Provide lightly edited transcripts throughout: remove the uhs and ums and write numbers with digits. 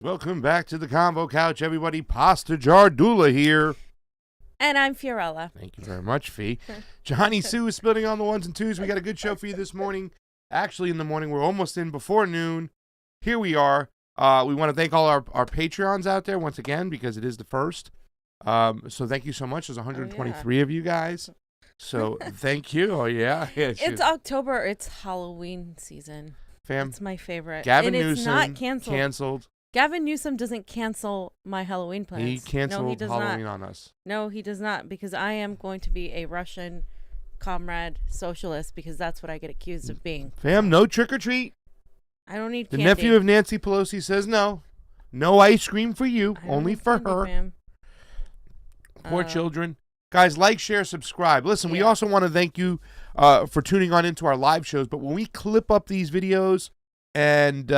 Welcome back to the Convo Couch, everybody. Pasta Jardula here. And I'm Fiorella. Thank you very much, Fee. Johnny Sue is spilling on the ones and twos. We got a good show for you this morning. Actually, in the morning, we're almost in before noon. Here we are. We want to thank all our Patreons out there once again because it is the first. So thank you so much. There's 123 of you guys. So thank you. Oh, yeah. It's October. It's Halloween season. Fam. It's my favorite. Gavin and Newsom it's not canceled. Gavin Newsom doesn't cancel my Halloween plans. He canceled Halloween on us. No, he does not, because I am going to be a Russian comrade socialist because that's what I get accused of being. Fam, no trick or treat. I don't need the candy. The nephew of Nancy Pelosi says no. No ice cream for you, only for candy, her. Fam. Poor children. Guys, like, share, subscribe. Listen, we also want to thank you for tuning on into our live shows, but when we clip up these videos and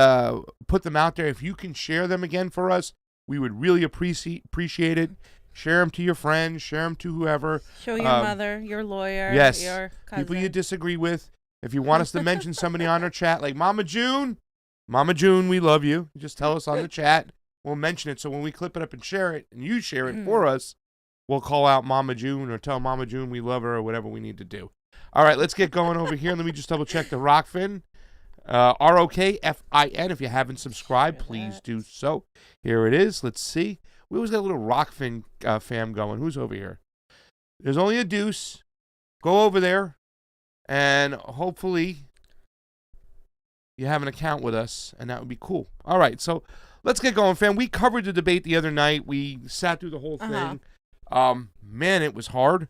put them out there, if you can share them again for us, we would really appreciate it. Share them to your friends, share them to whoever. Show your mother, your lawyer, yes, your cousin. People you disagree with. If you want us to mention somebody on our chat, like Mama June, we love you. Just tell us on the chat. We'll mention it. So when we clip it up and share it, and you share it for us, we'll call out Mama June or tell Mama June we love her or whatever we need to do. All right, let's get going over here. Let me just double check the Rokfin. Rokfin. If you haven't subscribed, please do so. Here it is. Let's see. We always got a little Rokfin fam going. Who's over here? There's only a deuce. Go over there, and hopefully you have an account with us, and that would be cool. All right, so let's get going, fam. We covered the debate the other night. We sat through the whole thing. Man, it was hard.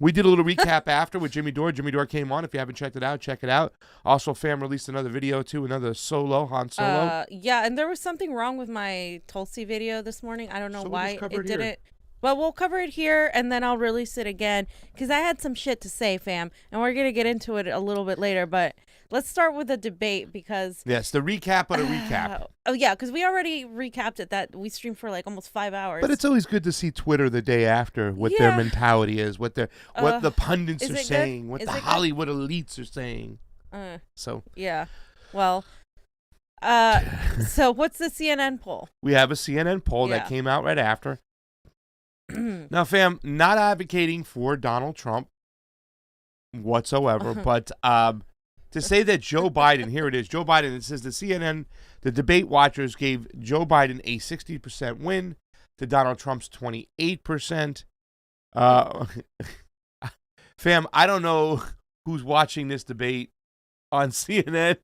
We did a little recap after with Jimmy Dore. Jimmy Dore came on. If you haven't checked it out, check it out. Also, fam released another video, too, another Han Solo. Yeah, and there was something wrong with my Tulsi video this morning. I don't know why it didn't. But we'll cover it here, and then I'll release it again, because I had some shit to say, fam, and we're going to get into it a little bit later, but let's start with the debate, because... Yes, the recap of the recap. Oh, yeah, because we already recapped it. That we streamed for like almost 5 hours. But it's always good to see Twitter the day after, what their mentality is, what the pundits are saying, what the Hollywood elites are saying. So yeah, well... so what's the CNN poll? We have a CNN poll that came out right after. Now, fam, not advocating for Donald Trump whatsoever, but to say that Joe Biden, here it is, Joe Biden, it says the debate watchers gave Joe Biden a 60% win to Donald Trump's 28%. Fam, I don't know who's watching this debate on CNN.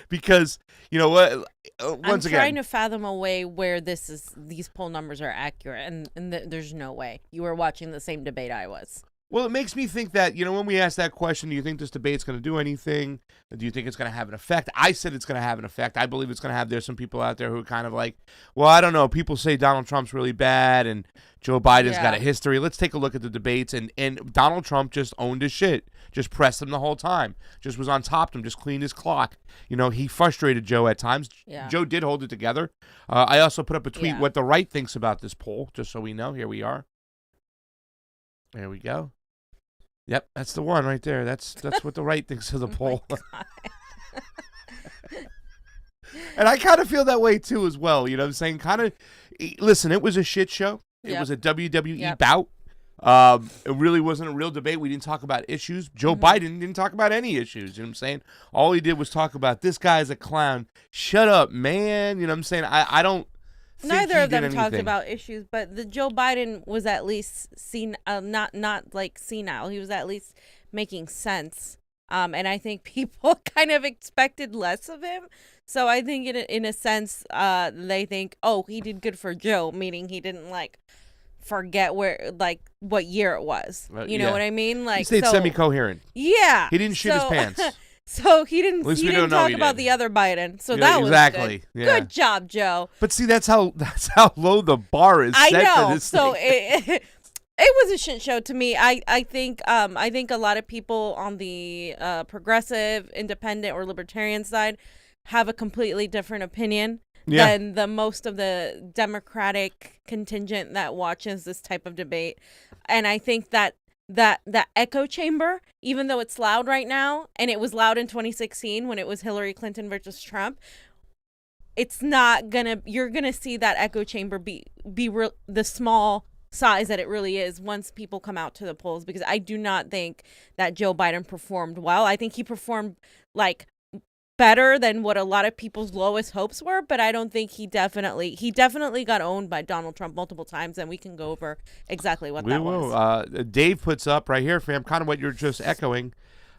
Because, you know what, once again, I'm trying to fathom a way where these poll numbers are accurate, and there's no way. You were watching the same debate I was. Well, it makes me think that, you know, when we ask that question, do you think this debate's going to do anything? Do you think it's going to have an effect? I said it's going to have an effect. I believe it's going to have. There's some people out there who are kind of like, well, I don't know. People say Donald Trump's really bad and Joe Biden's got a history. Let's take a look at the debates. And Donald Trump just owned his shit. Just pressed him the whole time. Just was on top of him. Just cleaned his clock. You know, he frustrated Joe at times. Yeah. Joe did hold it together. I also put up a tweet what the right thinks about this poll, just so we know. Here we are. There we go. Yep, that's the one right there. That's what the right thinks of the poll. And I kind of feel that way, too, as well. You know what I'm saying? Kind of, listen, it was a shit show. It was a WWE bout. It really wasn't a real debate. We didn't talk about issues. Joe Biden didn't talk about any issues. You know what I'm saying? All he did was talk about, this guy's a clown. Shut up, man. You know what I'm saying? I don't think neither of them anything. talked about issues, but the Joe Biden was at least not like senile. He was at least making sense. And I think people kind of expected less of him. So I think in a sense, they think, oh, he did good for Joe, meaning he didn't like forget what year it was. You know what I mean? Like, he stayed semi-coherent. Yeah. He didn't shit his pants. So he didn't talk about the other Biden. So that was good. Yeah. Good job, Joe. But see, that's how low the bar is set for this so thing. It was a shit show to me. I think a lot of people on the progressive, independent, or libertarian side have a completely different opinion than the most of the Democratic contingent that watches this type of debate. And I think that echo chamber, even though it's loud right now, and it was loud in 2016 when it was Hillary Clinton versus Trump, it's not gonna. You're gonna see that echo chamber be the small size that it really is once people come out to the polls, because I do not think that Joe Biden performed well. I think he performed like better than what a lot of people's lowest hopes were, but I don't think he definitely got owned by Donald Trump multiple times, and we can go over exactly what that was. Dave puts up right here, fam, kind of what you're just echoing.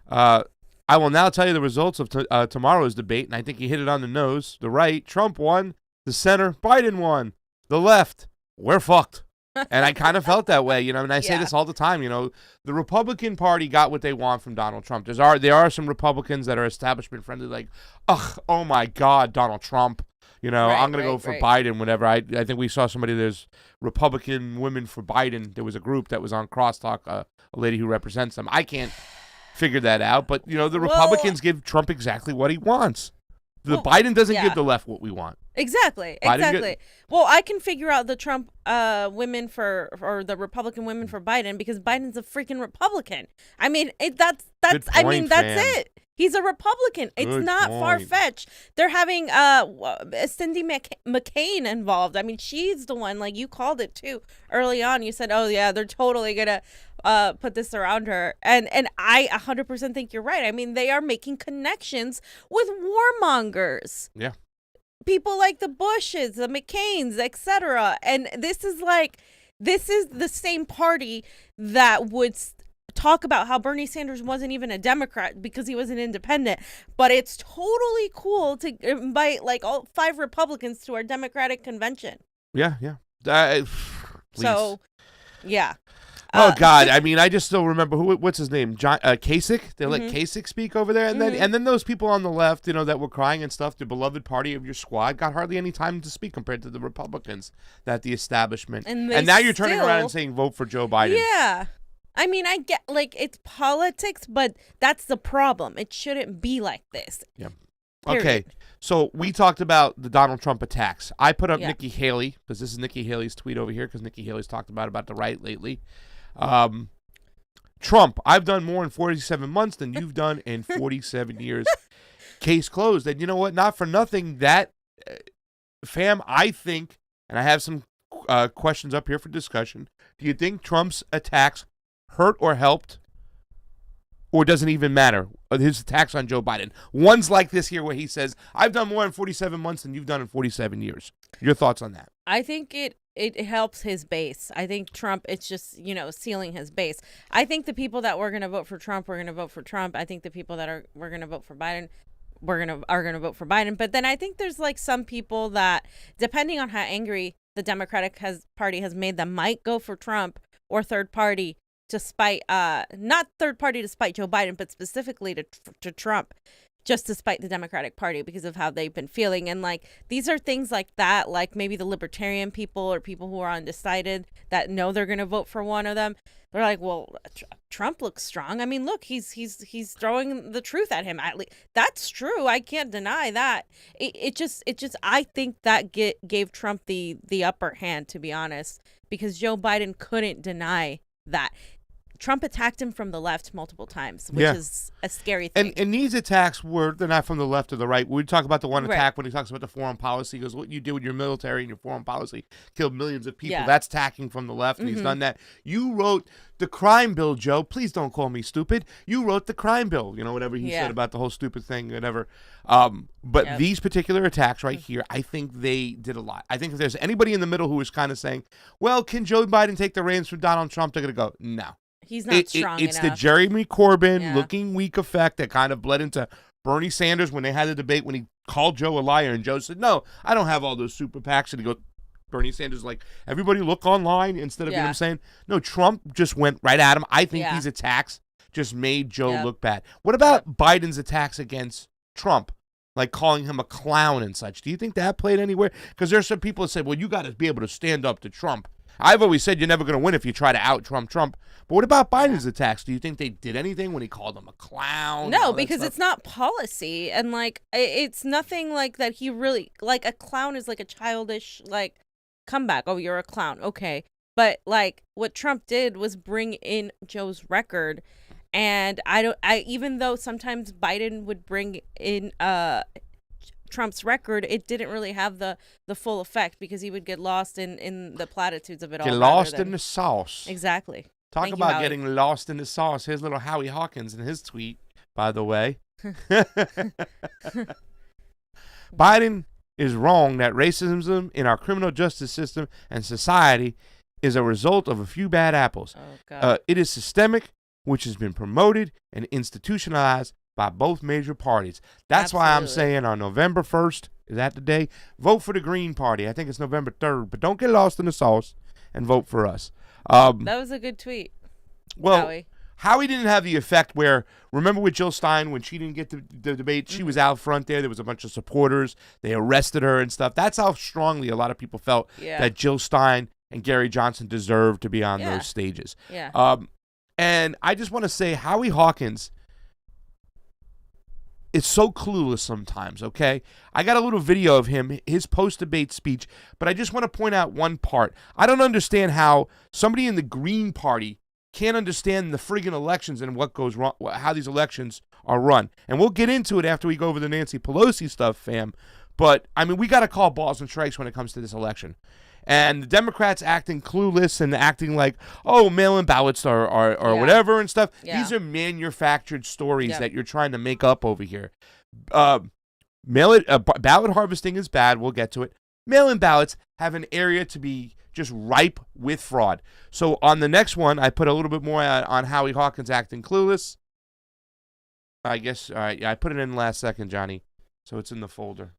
I will now tell you the results of tomorrow's debate, and I think he hit it on the nose. The right, Trump won. The center, Biden won. The left, we're fucked. And I kind of felt that way, and I say this all the time, the Republican Party got what they want from Donald Trump. There are some Republicans that are establishment friendly, like, oh my God, Donald Trump. I'm going to go for Biden, whatever. I think we saw there's Republican Women for Biden. There was a group that was on Crosstalk, a lady who represents them. I can't figure that out, but, the Republicans give Trump exactly what he wants. Biden doesn't give the left what we want. Exactly. Well, I can figure out the Trump women or the Republican women for Biden because Biden's a freaking Republican. I mean, that's it. He's a Republican. It's not far-fetched. They're having Cindy McCain involved. I mean, she's the one, like you called it too early on. You said, oh yeah, they're totally gonna put this around her, and I 100% think you're right. I mean, they are making connections with warmongers. Yeah. People like the Bushes, the McCains, etc. And this is the same party that would talk about how Bernie Sanders wasn't even a Democrat because he was an independent, but it's totally cool to invite like all 5 Republicans to our Democratic convention. Yeah. So, yeah. Oh God! I mean, I just still remember what's his name, Kasich. They let Kasich speak over there, and then those people on the left, that were crying and stuff. The beloved party of your squad got hardly any time to speak compared to the Republicans, that the establishment. And now you're turning around and saying vote for Joe Biden. Yeah, I mean, I get it's politics, but that's the problem. It shouldn't be like this. Yeah. Period. Okay. So we talked about the Donald Trump attacks. I put up Nikki Haley because this is Nikki Haley's tweet over here because Nikki Haley's talked about the right lately. Trump, I've done more in 47 months than you've done in 47 years. Case closed. And you know what? Not for nothing. That, fam, I think, and I have some questions up here for discussion. Do you think Trump's attacks hurt or helped? Or doesn't even matter? His attacks on Joe Biden. One's like this here where he says, I've done more in 47 months than you've done in 47 years. Your thoughts on that? I think it helps his base. I think Trump, it's just, sealing his base. I think the people that were going to vote for Trump were going to vote for Trump. I think the people that were going to vote for Biden are going to vote for Biden. But then I think there's like some people that, depending on how angry the Democratic Party has made them, might go for Trump or third party to spite, not third party to spite Joe Biden, but specifically to Trump, just to spite the Democratic Party because of how they've been feeling. And like, these are things like that, like maybe the libertarian people or people who are undecided that know they're going to vote for one of them. They're like, well, Trump looks strong. I mean, look, he's throwing the truth at him. At least that's true. I can't deny that. It just, I think that gave Trump the upper hand, to be honest, because Joe Biden couldn't deny that. Trump attacked him from the left multiple times, which is a scary thing. And these attacks they're not from the left or the right. We talk about the one attack when he talks about the foreign policy. He goes, what you did with your military and your foreign policy killed millions of people. Yeah. That's attacking from the left, and he's done that. You wrote the crime bill, Joe. Please don't call me stupid. You wrote the crime bill. Whatever he said about the whole stupid thing, whatever. But these particular attacks right here, I think they did a lot. I think if there's anybody in the middle who is kind of saying, well, can Joe Biden take the reins from Donald Trump? They're going to go, no. He's not strong enough. It's the Jeremy Corbyn looking weak effect that kind of bled into Bernie Sanders when they had the debate when he called Joe a liar and Joe said, no, I don't have all those super PACs. And he goes, Bernie Sanders like, everybody look online instead of him saying, no, Trump just went right at him. I think these attacks just made Joe look bad. What about Biden's attacks against Trump? Like calling him a clown and such. Do you think that played anywhere? Because there's some people that say, well, you got to be able to stand up to Trump. I've always said you're never going to win if you try to out-Trump Trump. But what about Biden's attacks? Do you think they did anything when he called him a clown? No, because it's not policy. And, like, it's nothing like that he really, like, a clown is like a childish, like, comeback. Oh, you're a clown. Okay. But, like, what Trump did was bring in Joe's record. And even though sometimes Biden would bring in Trump's record, it didn't really have the full effect because he would get lost in the platitudes of it all. Get lost in the sauce. Exactly. Talk about getting lost in the sauce. Here's little Howie Hawkins in his tweet, by the way. Biden is wrong that racism in our criminal justice system and society is a result of a few bad apples. Oh, God. It is systemic, which has been promoted and institutionalized by both major parties. That's why I'm saying on November 1st, is that the day? Vote for the Green Party. I think it's November 3rd, but don't get lost in the sauce and vote for us. That was a good tweet. Well, Howie didn't have the effect where, remember with Jill Stein when she didn't get the debate, she was out front there. There was a bunch of supporters. They arrested her and stuff. That's how strongly a lot of people felt that Jill Stein and Gary Johnson deserved to be on those stages. Yeah. And I just want to say Howie Hawkins is so clueless sometimes, okay? I got a little video of him, his post-debate speech, but I just want to point out one part. I don't understand how somebody in the Green Party can't understand the friggin' elections and what goes wrong, how these elections are run. And we'll get into it after we go over the Nancy Pelosi stuff, fam. But, I mean, we got to call balls and strikes when it comes to this election. And the Democrats acting clueless and acting like, oh, mail-in ballots or whatever and stuff. Yeah. These are manufactured stories that you're trying to make up over here. Ballot harvesting is bad. We'll get to it. Mail-in ballots have an area to be just ripe with fraud. So on the next one, I put a little bit more on Howie Hawkins acting clueless. I guess, all right, I put it in last second, Johnny. So it's in the folder.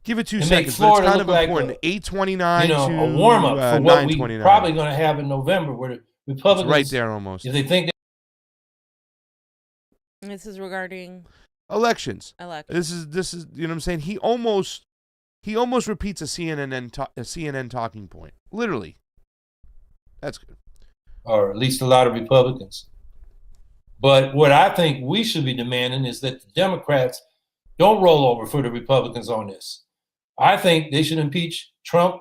Give it 2 seconds, but it's kind of important. Like 8:29 to a warm up for what we probably going to have in November, where the Republicans, it's right there almost. If they think this is regarding elections. This is you know what I'm saying. He almost repeats a CNN talking point. Literally, that's good. Or at least a lot of Republicans. But what I think we should be demanding is that the Democrats don't roll over for the Republicans on this. I think they should impeach Trump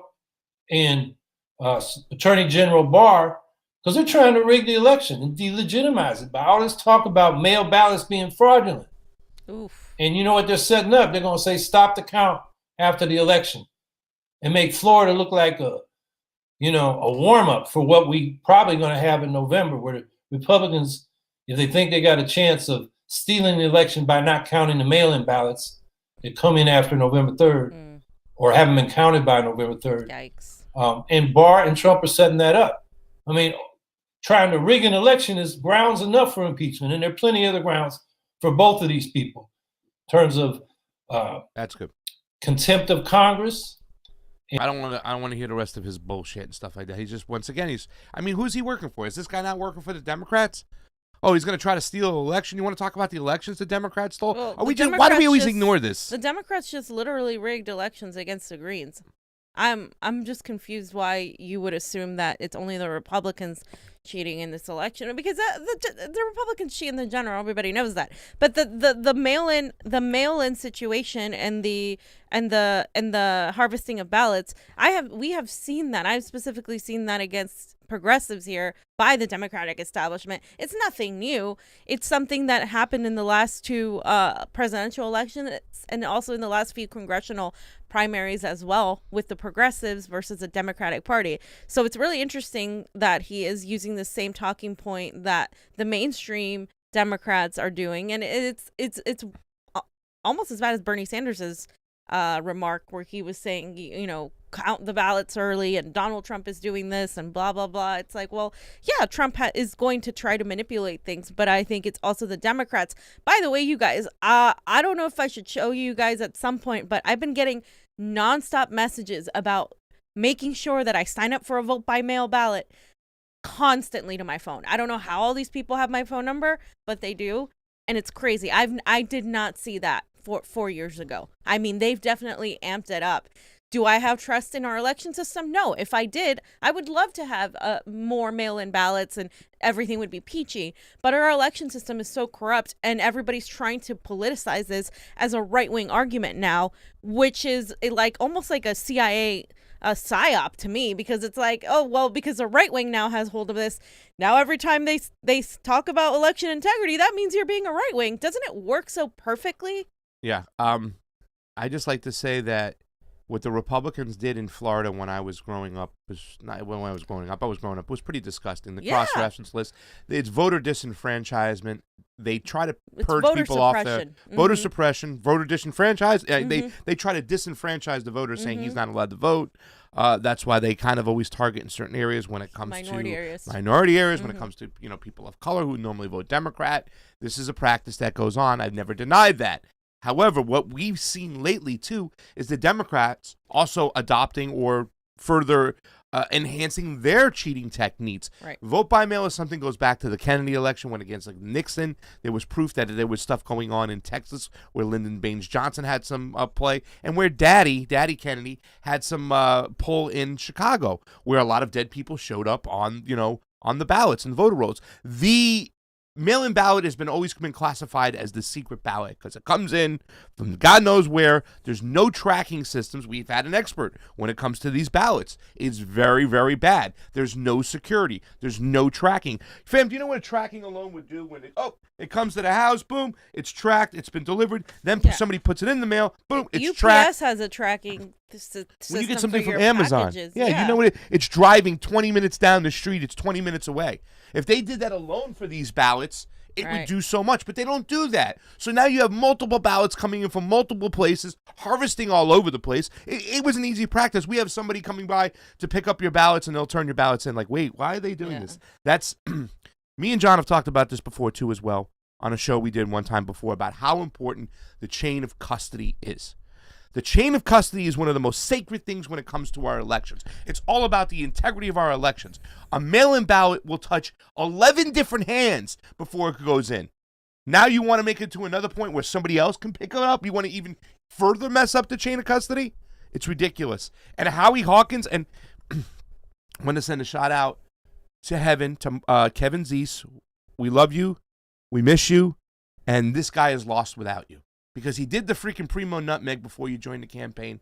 and Attorney General Barr because they're trying to rig the election and delegitimize it by all this talk about mail ballots being fraudulent. Oof. And you know what they're setting up? They're going to say stop the count after the election and make Florida look like a warm up for what we probably going to have in November, where the Republicans, if they think they got a chance of stealing the election by not counting the mail-in ballots that come in after November 3rd or haven't been counted by November 3rd. Yikes. And Barr and Trump are setting that up. I mean, trying to rig an election is grounds enough for impeachment, and there are plenty of other grounds for both of these people in terms of that's good. Contempt of Congress. I don't want to hear the rest of his bullshit and stuff like that. He's just, once again, who's he working for? Is this guy not working for the Democrats? Oh, he's going to try to steal an election. You want to talk about the elections the Democrats stole? Well, why do we always ignore this? The Democrats just literally rigged elections against the Greens. I'm just confused why you would assume that it's only the Republicans cheating in this election, because the Republicans cheat in the general. Everybody knows that. But the mail-in situation and the harvesting of ballots, we have seen that. I've specifically seen that against progressives here by the Democratic establishment. It's nothing new. It's something that happened in the last two presidential elections and also in the last few congressional primaries as well, with the progressives versus the Democratic Party. So it's really interesting that he is using the same talking point that the mainstream Democrats are doing, and it's almost as bad as Bernie Sanders's remark where he was saying, count the ballots early and Donald Trump is doing this and blah, blah, blah. It's like, well, yeah, Trump is going to try to manipulate things, but I think it's also the Democrats. By the way, you guys, I don't know if I should show you guys at some point, but I've been getting nonstop messages about making sure that I sign up for a vote by mail ballot constantly to my phone. I don't know how all these people have my phone number, but they do. And it's crazy. I did not see that 4 years ago. I mean, they've definitely amped it up. Do I have trust in our election system? No. If I did, I would love to have more mail-in ballots and everything would be peachy. But our election system is so corrupt, and everybody's trying to politicize this as a right-wing argument now, which is almost like a CIA a psyop to me, because it's like, oh, well, because the right wing now has hold of this. Now every time they talk about election integrity, that means you're being a right wing. Doesn't it work so perfectly? Yeah. I just like to say that what the Republicans did in Florida when I was growing up was was pretty disgusting. The cross-reference list, it's voter disenfranchisement. They try to purge people off their voter suppression, voter disenfranchise. They try to disenfranchise the voter, saying he's not allowed to vote. That's why they kind of always target in certain areas when it comes minority areas, when it comes to people of color who normally vote Democrat. This is a practice that goes on. I've never denied that. However, what we've seen lately, too, is the Democrats also adopting or further enhancing their cheating techniques. Right. Vote by mail is something that goes back to the Kennedy election when against Nixon. There was proof that there was stuff going on in Texas where Lyndon Baines Johnson had some play, and where Daddy Kennedy had some pull in Chicago, where a lot of dead people showed up on the ballots and voter rolls. The mail-in ballot has always been classified as the secret ballot because it comes in from God knows where. There's no tracking systems. We've had an expert when it comes to these ballots. It's very, very bad. There's no security. There's no tracking. Fam, do you know what tracking alone would do when it comes to the house, boom, it's tracked, it's been delivered, then somebody puts it in the mail, boom, it's tracked. UPS has a tracking system. When you get something for from your Amazon, packages. you know what it's driving 20 minutes down the street, it's 20 minutes away. If they did that alone for these ballots, it would do so much, but they don't do that. So now you have multiple ballots coming in from multiple places, harvesting all over the place. It was an easy practice. We have somebody coming by to pick up your ballots, and they'll turn your ballots in. Like, wait, why are they doing this? That's me and John have talked about this before too, as well, on a show we did one time before about how important the chain of custody is. The chain of custody is one of the most sacred things when it comes to our elections. It's all about the integrity of our elections. A mail-in ballot will touch 11 different hands before it goes in. Now you want to make it to another point where somebody else can pick it up? You want to even further mess up the chain of custody? It's ridiculous. And Howie Hawkins, and I want to send a shout out to heaven, to Kevin Zeese. We love you. We miss you. And this guy is lost without you. Because he did the freaking primo nutmeg before you joined the campaign.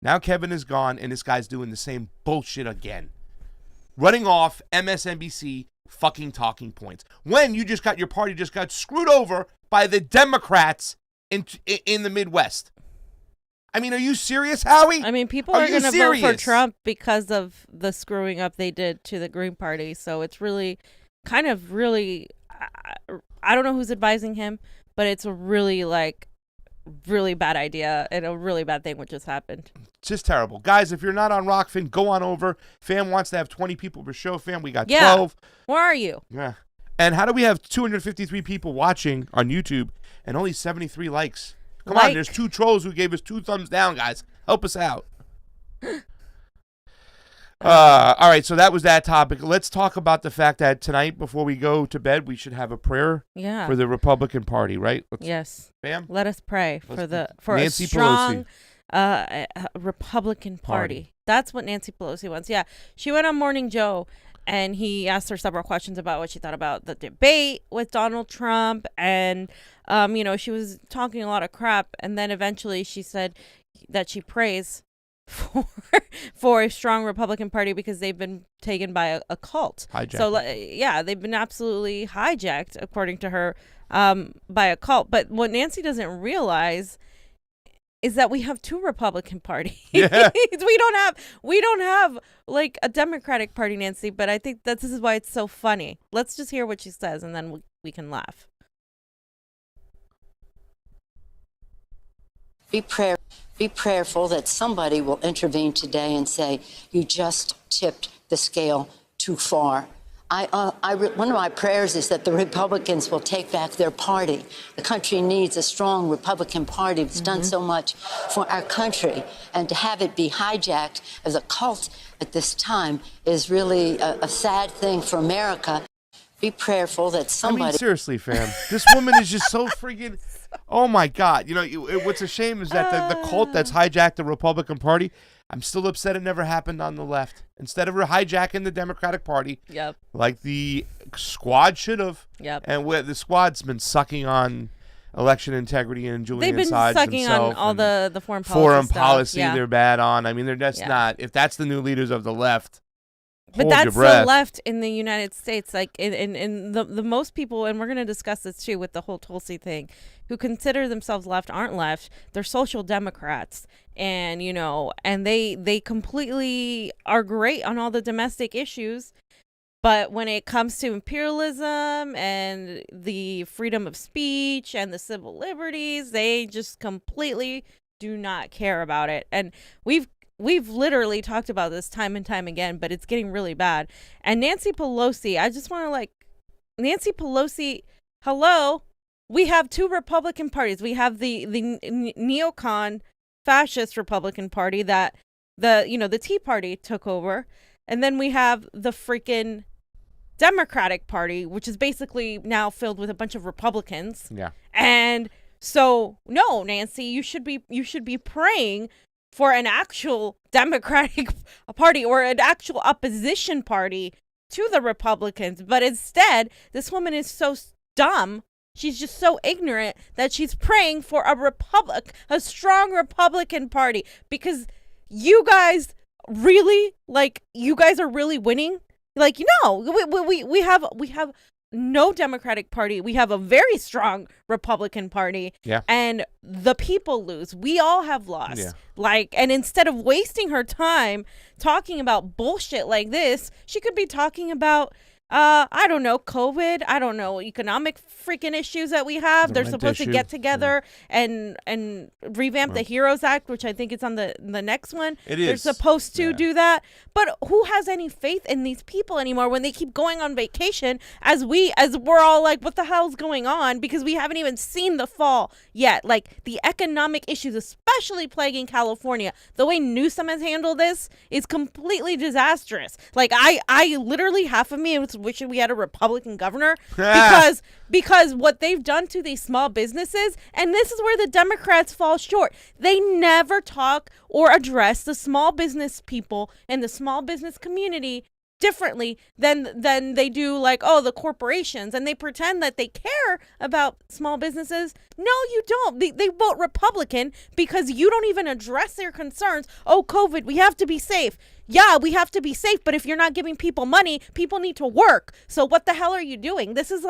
Now Kevin is gone, and this guy's doing the same bullshit again. Running off MSNBC fucking talking points. When your party just got screwed over by the Democrats in the Midwest. I mean, are you serious, Howie? I mean, people are going to vote for Trump because of the screwing up they did to the Green Party. So it's really, I don't know who's advising him, but it's a really bad idea and a really bad thing what just happened. Just terrible. Guys, if you're not on Rokfin, go on over. Fam wants to have 20 people per show. Fam, we got 12. Where are you? Yeah. And how do we have 253 people watching on YouTube and only 73 likes? Come on, there's 2 trolls who gave us 2 thumbs down, guys. Help us out. All right, so that was that topic. Let's talk about the fact that tonight, before we go to bed, we should have a prayer for the Republican Party, right? Yes. Bam. Let us pray for Nancy a strong Pelosi. Republican Party. That's what Nancy Pelosi wants. Yeah, she went on Morning Joe, and he asked her several questions about what she thought about the debate with Donald Trump, and she was talking a lot of crap, and then eventually she said that she prays for a strong Republican Party because they've been taken by a cult. Hijacked. So they've been absolutely hijacked, according to her, by a cult. But what Nancy doesn't realize is that we have 2 Republican parties. Yeah. we don't have like a Democratic Party, Nancy. But I think this is why it's so funny. Let's just hear what she says, and then we can laugh. Be prayerful that somebody will intervene today and say, you just tipped the scale too far. One of my prayers is that the Republicans will take back their party. The country needs a strong Republican Party that's done so much for our country. And to have it be hijacked as a cult at this time is really a sad thing for America. Be prayerful that somebody... I mean, seriously, fam. This woman is just so freaking... Oh, my God. What's a shame is that the cult that's hijacked the Republican Party, I'm still upset it never happened on the left. Instead of hijacking the Democratic Party, like the squad should have, and where the squad's been sucking on election integrity and Julian They've been sides sucking on himself all and the foreign policy foreign stuff. policy Yeah. they're bad on. I mean, they're just Yeah. not. If that's the new leaders of the left, But hold your that's the breath. left in the United States. Like in the most people, and we're going to discuss this too with the whole Tulsi thing, who consider themselves left aren't left. They're social democrats. And, you know, and they completely are great on all the domestic issues. But when it comes to imperialism and the freedom of speech and the civil liberties, they just completely do not care about it. And we've literally talked about this time and time again, but it's getting really bad. And Nancy Pelosi, I just want to Nancy Pelosi, hello, we have two Republican parties. We have the neocon fascist Republican Party that the Tea Party took over. And then we have the freaking Democratic Party, which is basically now filled with a bunch of Republicans. Yeah. And so, no, Nancy, you should be praying for an actual Democratic Party or an actual opposition party to the Republicans. But instead, this woman is so dumb. She's just so ignorant that she's praying for a strong Republican Party, because you guys really, you guys are really winning. We have no Democratic Party. We have a very strong Republican Party. Yeah. And the people lose. We all have lost. Yeah. And instead of wasting her time talking about bullshit like this, she could be talking about I don't know, COVID, I don't know, economic freaking issues that we have. They're supposed to get together and revamp the HEROES Act, which I think it's on the next one. It They're is. supposed to do that. But who has any faith in these people anymore when they keep going on vacation as we're all like, what the hell's going on? Because we haven't even seen the fall yet. Like, the economic issues, especially plaguing California, the way Newsom has handled this is completely disastrous. Like, I literally, half of me was wishing we had a Republican governor because what they've done to these small businesses, and this is where the Democrats fall short. They never talk or address the small business people and the small business community differently than they do, the corporations, and they pretend that they care about small businesses. No, you don't. They vote Republican because you don't even address their concerns. Oh, COVID, we have to be safe. Yeah, we have to be safe, but if you're not giving people money, people need to work. So what the hell are you doing? This is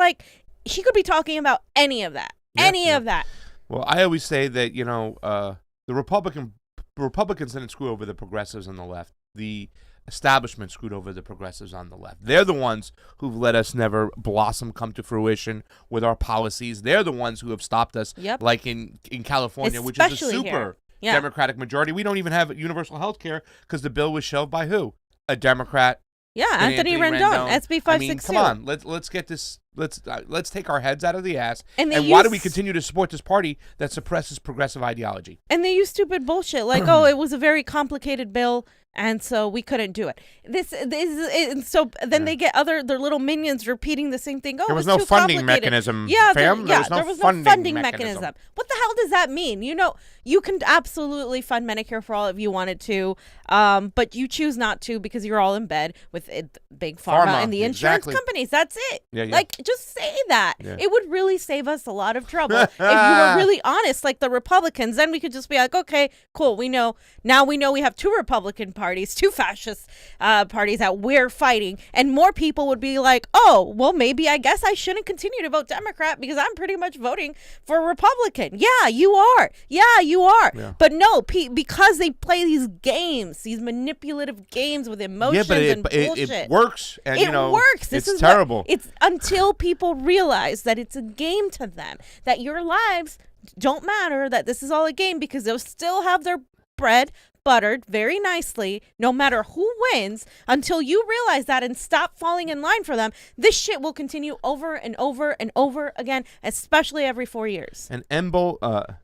she could be talking about any of that. Of that. Well, I always say that, the Republicans didn't screw over the progressives on the left. The establishment screwed over the progressives on the left. They're the ones who've let us never blossom, come to fruition with our policies. They're the ones who have stopped us, like in California, which is a super Democratic majority. We don't even have universal health care because the bill was shoved by who? A Democrat. Yeah, Anthony Rendon, SB 562. I mean, come on, let's get this. Let's take our heads out of the ass. And why do we continue to support this party that suppresses progressive ideology? And they use stupid bullshit it was a very complicated bill, and so we couldn't do it. They get their little minions repeating the same thing. Oh, there was no funding mechanism. There was no funding mechanism. What the hell does that mean? You can absolutely fund Medicare for all if you wanted to, but you choose not to because you're all in bed with big pharma and the insurance companies. That's it. Yeah. Just say that. Yeah. It would really save us a lot of trouble if you were really honest, like the Republicans. Then we could just be like, okay, cool. We know we have two Republican parties, two fascist parties that we're fighting, and more people would be like, oh, well, maybe I guess I shouldn't continue to vote Democrat because I'm pretty much voting for Republican. Yeah, you are. Yeah. But no, because they play these games, these manipulative games with emotions and bullshit. It works. And, it works. This is terrible. It's until people realize that it's a game to them, that your lives don't matter, that this is all a game, because they'll still have their bread buttered very nicely no matter who wins. Until you realize that and stop falling in line for them, this shit will continue over and over and over again, especially every 4 years. And Embo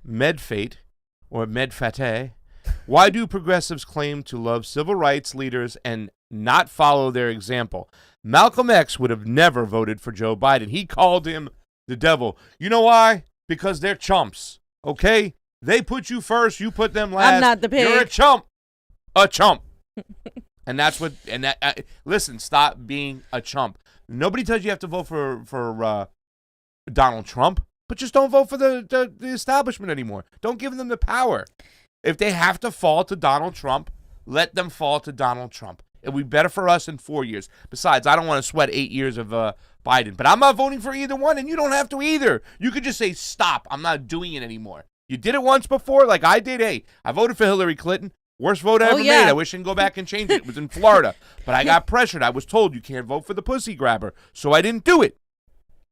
Medfate, or Medfate, why do progressives claim to love civil rights leaders and not follow their example? Malcolm X would have never voted for Joe Biden. He called him the devil. You know why? Because they're chumps, okay? They put you first, you put them last. I'm not the pig. You're a chump. A chump. And that's what, listen, stop being a chump. Nobody tells you have to vote for Donald Trump, but just don't vote for the establishment anymore. Don't give them the power. If they have to fall to Donald Trump, let them fall to Donald Trump. It'll be better for us in 4 years. Besides, I don't want to sweat 8 years of Biden. But I'm not voting for either one, and you don't have to either. You could just say, stop. I'm not doing it anymore. You did it once before, like I did. Hey, I voted for Hillary Clinton. Worst vote I ever made. I wish I can go back and change it. It was in Florida. But I got pressured. I was told you can't vote for the pussy grabber. So I didn't do it.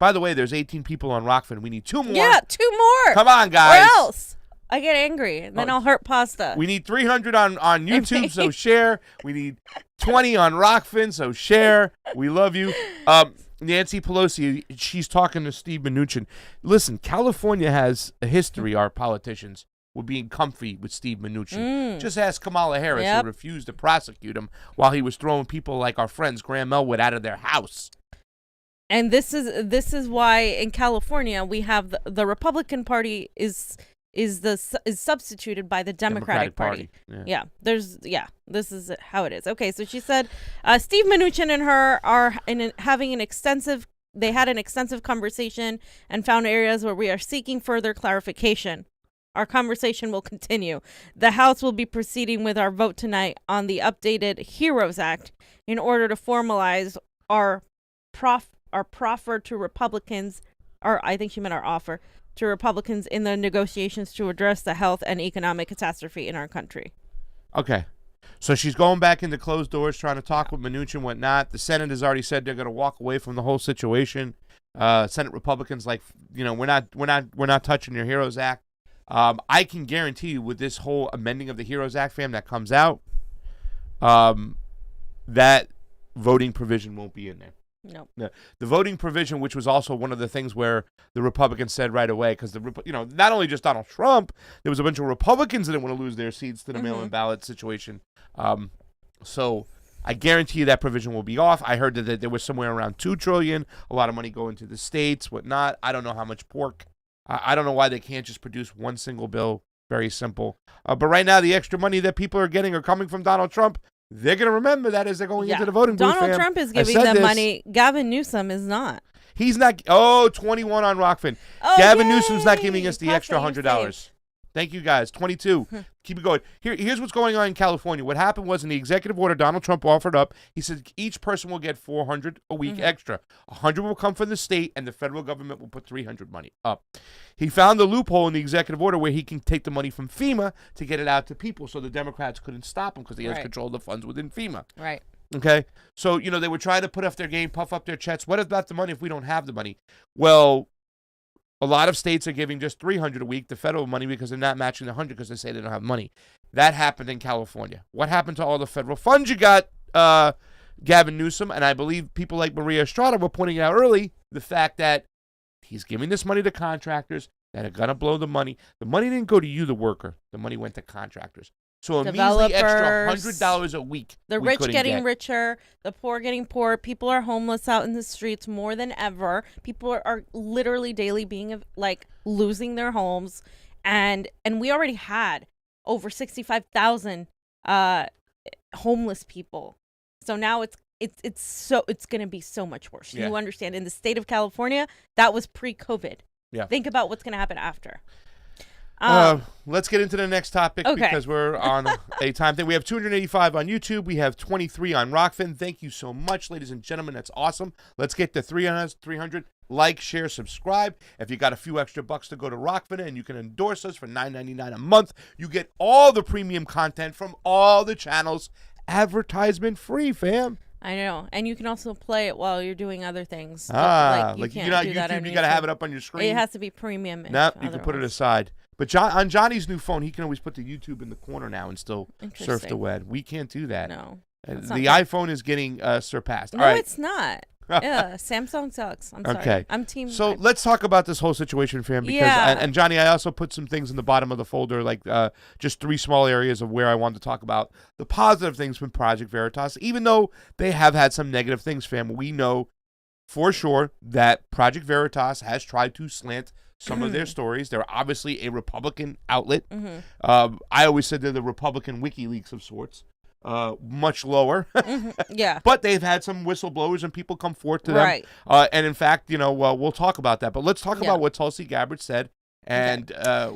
By the way, there's 18 people on Rokfin. We need 2 more. Yeah, 2 more. Come on, guys. Or else I get angry, and then I'll hurt pasta. We need 300 on YouTube, so share. We need 20 on Rokfin, so share. We love you. Nancy Pelosi, she's talking to Steve Mnuchin. Listen, California has a history, our politicians, with being comfy with Steve Mnuchin. Just ask Kamala Harris, who refused to prosecute him while he was throwing people like our friends Graham Elwood out of their house. And this is why in California we have the Republican Party is substituted by the Democratic Party. This is how it is. Okay, so she said Steve Mnuchin and her are having an extensive conversation and found areas where we are seeking further clarification. Our conversation will continue. The House will be proceeding with our vote tonight on the updated HEROES Act in order to formalize our proffer to Republicans, or I think she meant our offer to Republicans in the negotiations to address the health and economic catastrophe in our country. Okay. So she's going back into closed doors, trying to talk with Mnuchin, whatnot. The Senate has already said they're going to walk away from the whole situation. Senate Republicans, we're not touching your HEROES Act. I can guarantee you, with this whole amending of the HEROES Act, fam, that comes out, that voting provision won't be in there. Nope. The voting provision, which was also one of the things where the Republicans said right away, because not only just Donald Trump, there was a bunch of Republicans that didn't want to lose their seats to the mail-in ballot situation. So I guarantee you that provision will be off. I heard that there was somewhere around $2 trillion, a lot of money going to the states, whatnot. I don't know how much pork. I don't know why they can't just produce one single bill. Very simple. But right now, the extra money that people are getting are coming from Donald Trump. They're going to remember that as they're going into the voting booth. Donald Trump is giving them money. Gavin Newsom is not. He's not. 21 on Rokfin. Gavin Newsom's not giving us the extra $100. Thank you, guys. 22. Keep it going. Here's what's going on in California. What happened was, in the executive order Donald Trump offered up, he said each person will get $400 a week extra. $100 will come from the state, and the federal government will put $300 money up. He found the loophole in the executive order where he can take the money from FEMA to get it out to people, so the Democrats couldn't stop him because he has control of the funds within FEMA. Right. Okay? So, they were trying to put up their game, puff up their chests. What about the money if we don't have the money? Well, a lot of states are giving just $300 a week, the federal money, because they're not matching the $100 because they say they don't have money. That happened in California. What happened to all the federal funds you got, Gavin Newsom? And I believe people like Maria Estrada were pointing out early the fact that he's giving this money to contractors that are going to blow the money. The money didn't go to you, the worker. The money went to contractors. So a measly extra $100 a week. The rich getting richer, the poor getting poor. People are homeless out in the streets more than ever. People are literally daily being losing their homes, and we already had over 65,000 homeless people. So now it's going to be so much worse. Yeah. You understand? In the state of California, that was pre-COVID. Yeah. Think about what's going to happen after. Let's get into the next topic because we're on a time thing. We have 285 on YouTube. We have 23 on Rokfin. Thank you so much, ladies and gentlemen. That's awesome. Let's get to 300. Like, share, subscribe. If you got a few extra bucks to go to Rokfin and you can endorse us for $9.99 a month, you get all the premium content from all the channels, advertisement free, fam. I know, and you can also play it while you're doing other things. You can't do that on YouTube. You got to have it up on your screen. It has to be premium. Nope, you can put it aside. But on Johnny's new phone, he can always put the YouTube in the corner now and still surf the web. We can't do that. No. The iPhone is getting surpassed. No, it's not. Yeah, Samsung sucks. I'm sorry. Okay. I'm team. So let's talk about this whole situation, fam. Because and Johnny, I also put some things in the bottom of the folder, like just 3 small areas of where I wanted to talk about the positive things from Project Veritas. Even though they have had some negative things, fam, we know for sure that Project Veritas has tried to slant some of their stories. They're obviously a Republican outlet. I always said they're the Republican WikiLeaks of sorts. much lower. Yeah. But they've had some whistleblowers and people come forth to them. Right. And in fact, we'll talk about that. But let's talk about what Tulsi Gabbard said and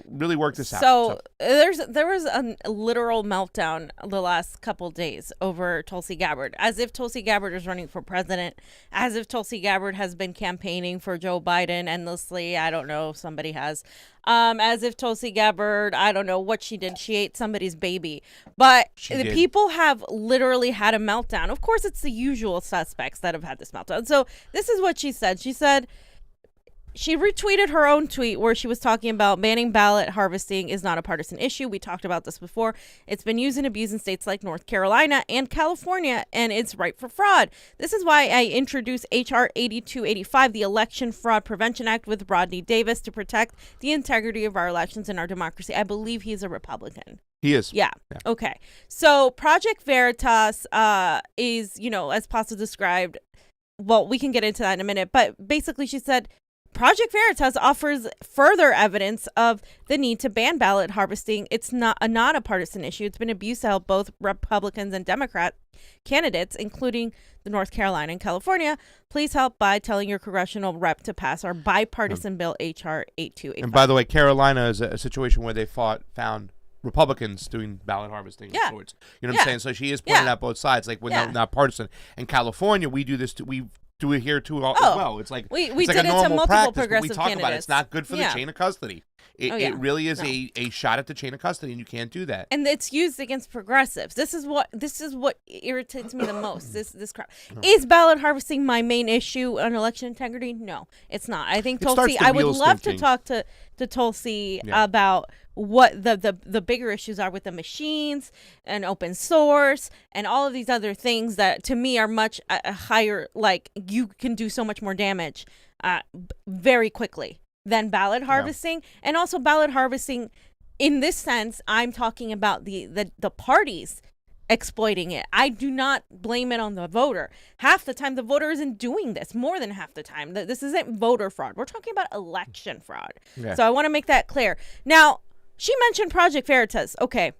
really work this out. So there was a literal meltdown the last couple days over Tulsi Gabbard, as if Tulsi Gabbard is running for president, as if Tulsi Gabbard has been campaigning for Joe Biden endlessly. I don't know if somebody has. As if Tulsi Gabbard, I don't know what she did. She ate somebody's baby. But the people have literally had a meltdown. Of course, it's the usual suspects that have had this meltdown. So this is what she said. She said, she retweeted her own tweet where she was talking about banning ballot harvesting is not a partisan issue. We talked about this before. It's been used and abused in states like North Carolina and California, and it's ripe for fraud. This is why I introduced H.R. 8285, the Election Fraud Prevention Act, with Rodney Davis to protect the integrity of our elections and our democracy. I believe he's a Republican. He is. Yeah. Okay. So Project Veritas is, as Pasta described, well, we can get into that in a minute, but basically she said, Project Veritas offers further evidence of the need to ban ballot harvesting. It's not a partisan issue. It's been abused to help both Republicans and Democrat candidates, including the North Carolina and California. Please help by telling your congressional rep to pass our bipartisan bill, H.R. 8285. And by the way, Carolina is a situation where they found Republicans doing ballot harvesting of sorts. You know what I'm saying? So she is pointing out both sides, like we're not partisan. In California, we do this too. We do it here too as well. It's like we it's did like it a to normal multiple practice. But we progressive talk about it. candidates. It's not good for the chain of custody. It really is a shot at the chain of custody, and you can't do that. And it's used against progressives. This is what irritates me the most. This crap. Is ballot harvesting my main issue on election integrity? No, it's not. I think Tulsi. I would love to talk to Tulsi about what the bigger issues are with the machines and open source and all of these other things that to me are much higher. Like you can do so much more damage very quickly than ballot harvesting. And also ballot harvesting in this sense, I'm talking about the parties exploiting it. I do not blame it on the voter. Half the time the voter isn't doing this, more than half the time. This isn't voter fraud. We're talking about election fraud. So I want to make that clear. Now, she mentioned Project Veritas. Okay.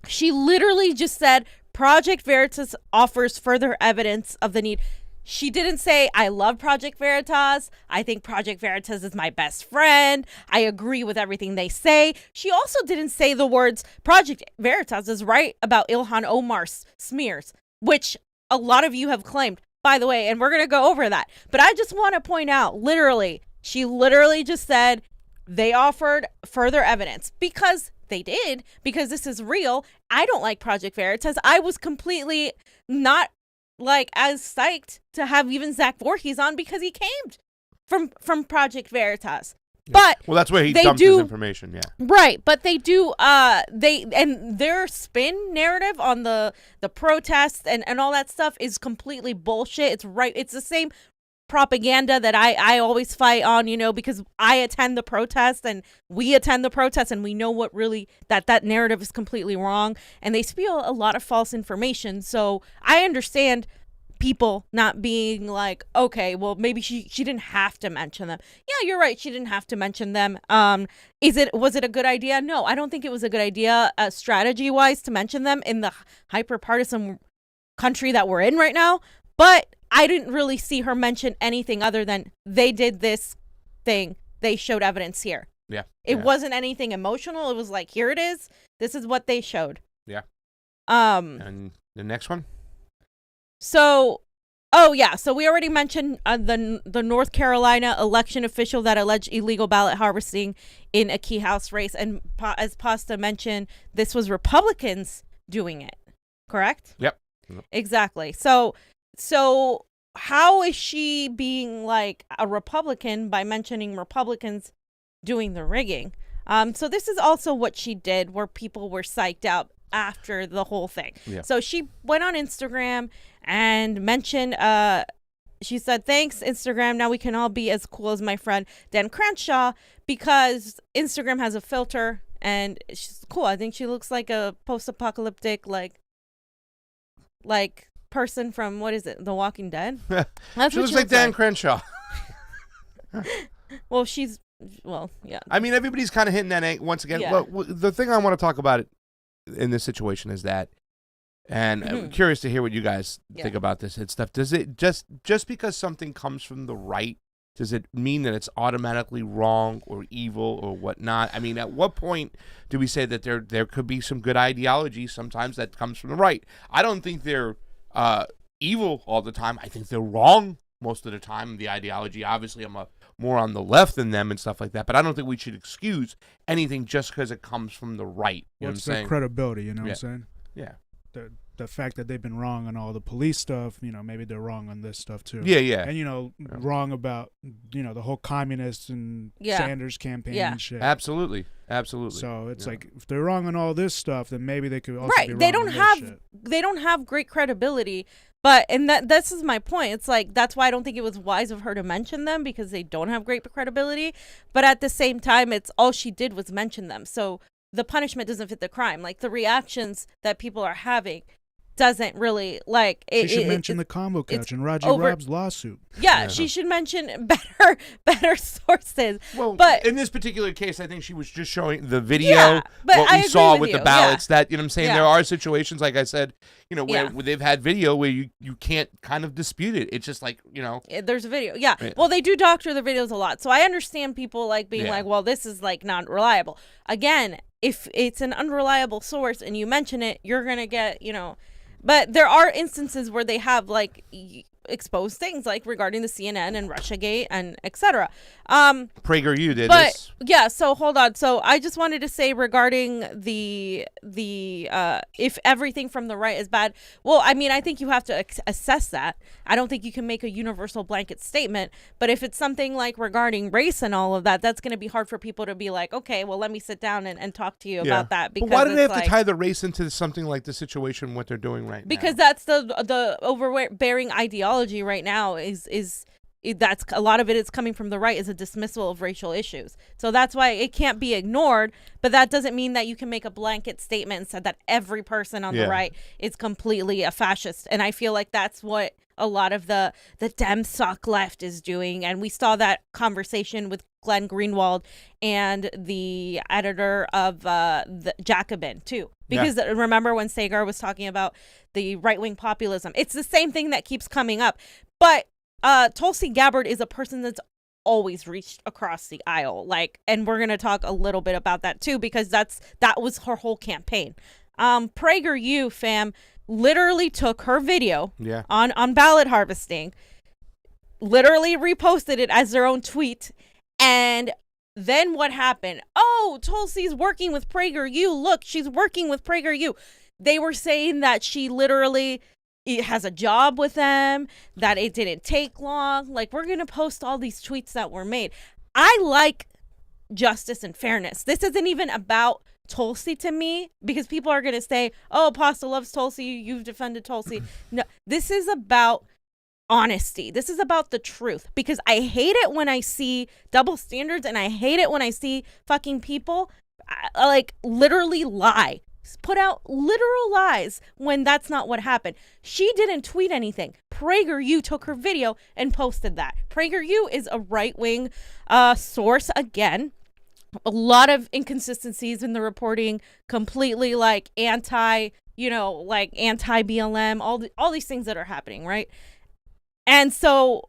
She literally just said Project Veritas offers further evidence of the need. She didn't say, I love Project Veritas. I think Project Veritas is my best friend. I agree with everything they say. She also didn't say the words, Project Veritas is right about Ilhan Omar's smears, which a lot of you have claimed, by the way, and we're going to go over that. But I just want to point out, she literally just said they offered further evidence because they did, because this is real. I don't like Project Veritas. I was completely not as psyched to have even Zach Voorhees on because he came from Project Veritas. But that's where he dumped his information, right, but they do and their spin narrative on the protests and all that stuff is completely bullshit. It's the same propaganda that I always fight on, because I attend the protest and we attend the protest and we know what really that narrative is completely wrong, and they spew a lot of false information. So I understand people not being like, okay, well, maybe she didn't have to mention them. Yeah, you're right. She didn't have to mention them. Was it a good idea? No, I don't think it was a good idea strategy wise to mention them in the hyper partisan country that we're in right now. But I didn't really see her mention anything other than they did this thing. They showed evidence here. Yeah. It wasn't anything emotional. It was like, here it is. This is what they showed. Yeah. And the next one? So we already mentioned the North Carolina election official that alleged illegal ballot harvesting in a key House race. And as Pasta mentioned, this was Republicans doing it. Correct? Yep. Exactly. So how is she being like a Republican by mentioning Republicans doing the rigging? So this is also what she did, where people were psyched out after the whole thing. Yeah. So she went on Instagram and mentioned, she said, thanks, Instagram. Now we can all be as cool as my friend Dan Crenshaw, because Instagram has a filter and she's cool. I think she looks like a post-apocalyptic, like person from, what is it, The Walking Dead? She looks like Dan Crenshaw. Well, yeah. I mean, everybody's kind of hitting that once again. Yeah. Well, the thing I want to talk about in this situation is that And I'm curious to hear what you guys think about this and stuff. Does it just because something comes from the right, does it mean that it's automatically wrong or evil or whatnot? I mean, at what point do we say that there could be some good ideology sometimes that comes from the right? I don't think they're evil all the time. I think they're wrong most of the time. The ideology, obviously, I'm more on the left than them and stuff like that. But I don't think we should excuse anything just because it comes from the right. You know what I'm saying? Credibility, you know what I'm saying? Yeah. The fact that they've been wrong on all the police stuff, maybe they're wrong on this stuff too. Yeah. And wrong about the whole communists and Sanders campaign and shit. Absolutely. So it's like if they're wrong on all this stuff, then maybe they could also be wrong They don't shit. have great credibility. But this is my point. It's like that's why I don't think it was wise of her to mention them, because they don't have great credibility. But at the same time, it's all she did was mention them. So the punishment doesn't fit the crime. Like the reactions that people are having doesn't really She should mention the Convo Couch and Roger Rob's lawsuit. Yeah, she should mention better sources. Well, but in this particular case, I think she was just showing the video, but what I we agree saw with with you. the ballots. That what I'm saying, Yeah. there are situations, like I said, where they've had video where you can't kind of dispute it. It's just like there's a video. Yeah. Well, they do doctor the videos a lot, so I understand people like being like, well, this is like not reliable. Again, if it's an unreliable source and you mention it, you're gonna get But there are instances where they have like exposed things, like regarding the CNN and Russiagate and etc. PragerU did this. Yeah, so hold on. So I just wanted to say regarding the if everything from the right is bad. Well, I mean, I think you have to assess that. I don't think you can make a universal blanket statement. But if it's something like regarding race and all of that, that's going to be hard for people to be like, okay, well, let me sit down and talk to you about that. Because but why do they have to tie the race into something like the situation what they're doing right now? Because that's the overbearing ideology right now is that's a lot of it is coming from the right, is a dismissal of racial issues. So that's why it can't be ignored, but that doesn't mean that you can make a blanket statement and say that every person on the right is completely a fascist. And I feel like that's what a lot of the Dem suck left is doing. And we saw that conversation with Glenn Greenwald and the editor of the Jacobin too. Because remember when Sagar was talking about the right-wing populism? It's the same thing that keeps coming up. But Tulsi Gabbard is a person that's always reached across the aisle. And we're going to talk a little bit about that too, because that was her whole campaign. PragerU, fam, literally took her video on ballot harvesting, literally reposted it as their own tweet, and then what happened? Oh, Tulsi's working with PragerU. Look, she's working with PragerU. They were saying that she literally has a job with them, that it didn't take long. Like, we're going to post all these tweets that were made. I like justice and fairness. This isn't even about Tulsi to me, because people are going to say, oh, Apostle loves Tulsi, you've defended Tulsi. No, this is about honesty. This is about the truth, because I hate it when I see double standards, and I hate it when I see fucking people like literally lie, put out literal lies when that's not what happened. She didn't tweet anything. PragerU took her video and posted that. PragerU is a right-wing source again. A lot of inconsistencies in the reporting, completely like anti-BLM, all these things that are happening, right? And so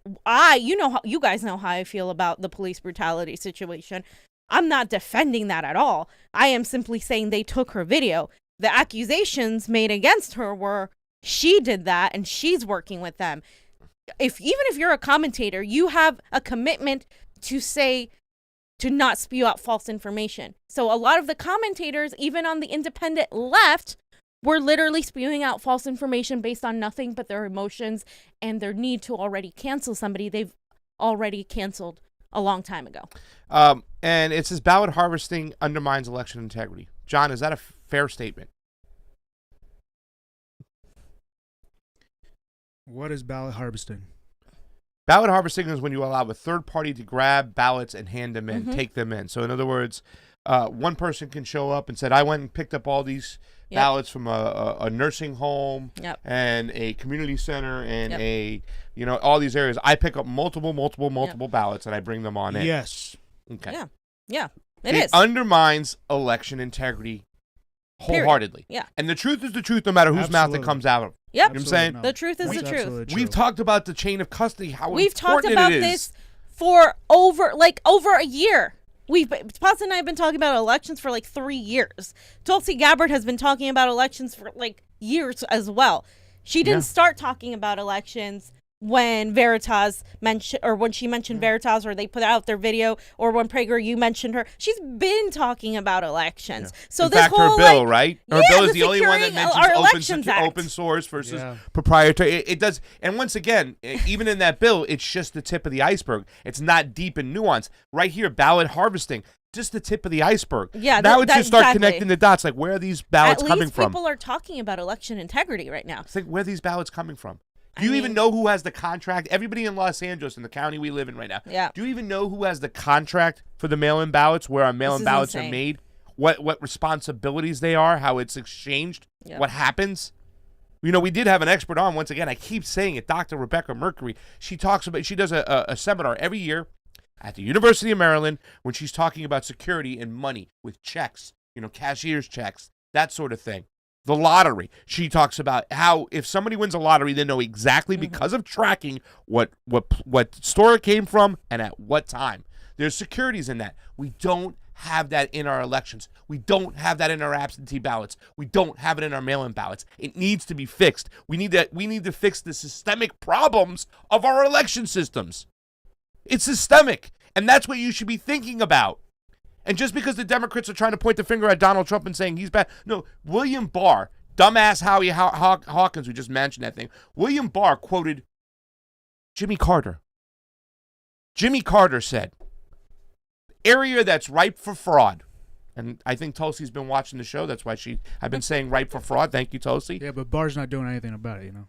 you guys know how I feel about the police brutality situation. I'm not defending that at all. I am simply saying they took her video. The accusations made against her were she did that and she's working with them. Even if you're a commentator, you have a commitment to not spew out false information. So a lot of the commentators, even on the independent left, were literally spewing out false information based on nothing but their emotions and their need to already cancel somebody they've already canceled a long time ago. And it says ballot harvesting undermines election integrity. John, is that a fair statement? What is ballot harvesting? Ballot harvesting is when you allow a third party to grab ballots and hand them in, take them in. So in other words, one person can show up and said, I went and picked up all these ballots from a nursing home and a community center and all these areas. I pick up multiple ballots and I bring them on in. Yes. Okay. Yeah. It is. Undermines election integrity wholeheartedly. Yeah. And the truth is the truth, no matter whose mouth it Absolutely. comes out of. Yep. You know what I'm saying? The truth is the truth. Absolutely true. We've talked about the chain of custody, how We've talked important about it is. this for over a year. Paz and I have been talking about elections for like 3 years. Tulsi Gabbard has been talking about elections for like years as well. She didn't start talking about elections when Veritas mentioned, or when she mentioned Veritas, or they put out their video, or when Prager, you mentioned her. She's been talking about elections. So in this fact, whole her bill, right? Her bill is the only one that Securing Our Elections mentions Act. open source versus proprietary. It does, and once again, even in that bill, it's just the tip of the iceberg. It's not deep and nuanced. Right here, ballot harvesting. Just the tip of the iceberg. Yeah, now it's just start exactly. connecting the dots. Like, where are these ballots coming from? People are talking about election integrity right now. It's like, where are these ballots coming from? Do you even know who has the contract? Everybody in Los Angeles, in the county we live in right now. Yeah. Do you even know who has the contract for the mail-in ballots? Where our mail-in ballots are made? What responsibilities they are? How it's exchanged? Yep. What happens? You know, we did have an expert on. Once again, I keep saying it. Dr. Rebecca Mercury. She talks about. She does a seminar every year at the University of Maryland when she's talking about security and money with checks. You know, cashier's checks, that sort of thing. The lottery. She talks about how if somebody wins a lottery, they know exactly because of tracking what store it came from and at what time. There's securities in that. We don't have that in our elections. We don't have that in our absentee ballots. We don't have it in our mail-in ballots. It needs to be fixed. We need to fix the systemic problems of our election systems. It's systemic, and that's what you should be thinking about. And just because the Democrats are trying to point the finger at Donald Trump and saying he's bad, no, William Barr, dumbass Howie Hawkins, who just mentioned that thing, William Barr quoted Jimmy Carter. Jimmy Carter said, area that's ripe for fraud. And I think Tulsi's been watching the show. That's why I've been saying ripe for fraud. Thank you, Tulsi. Yeah, but Barr's not doing anything about it, you know.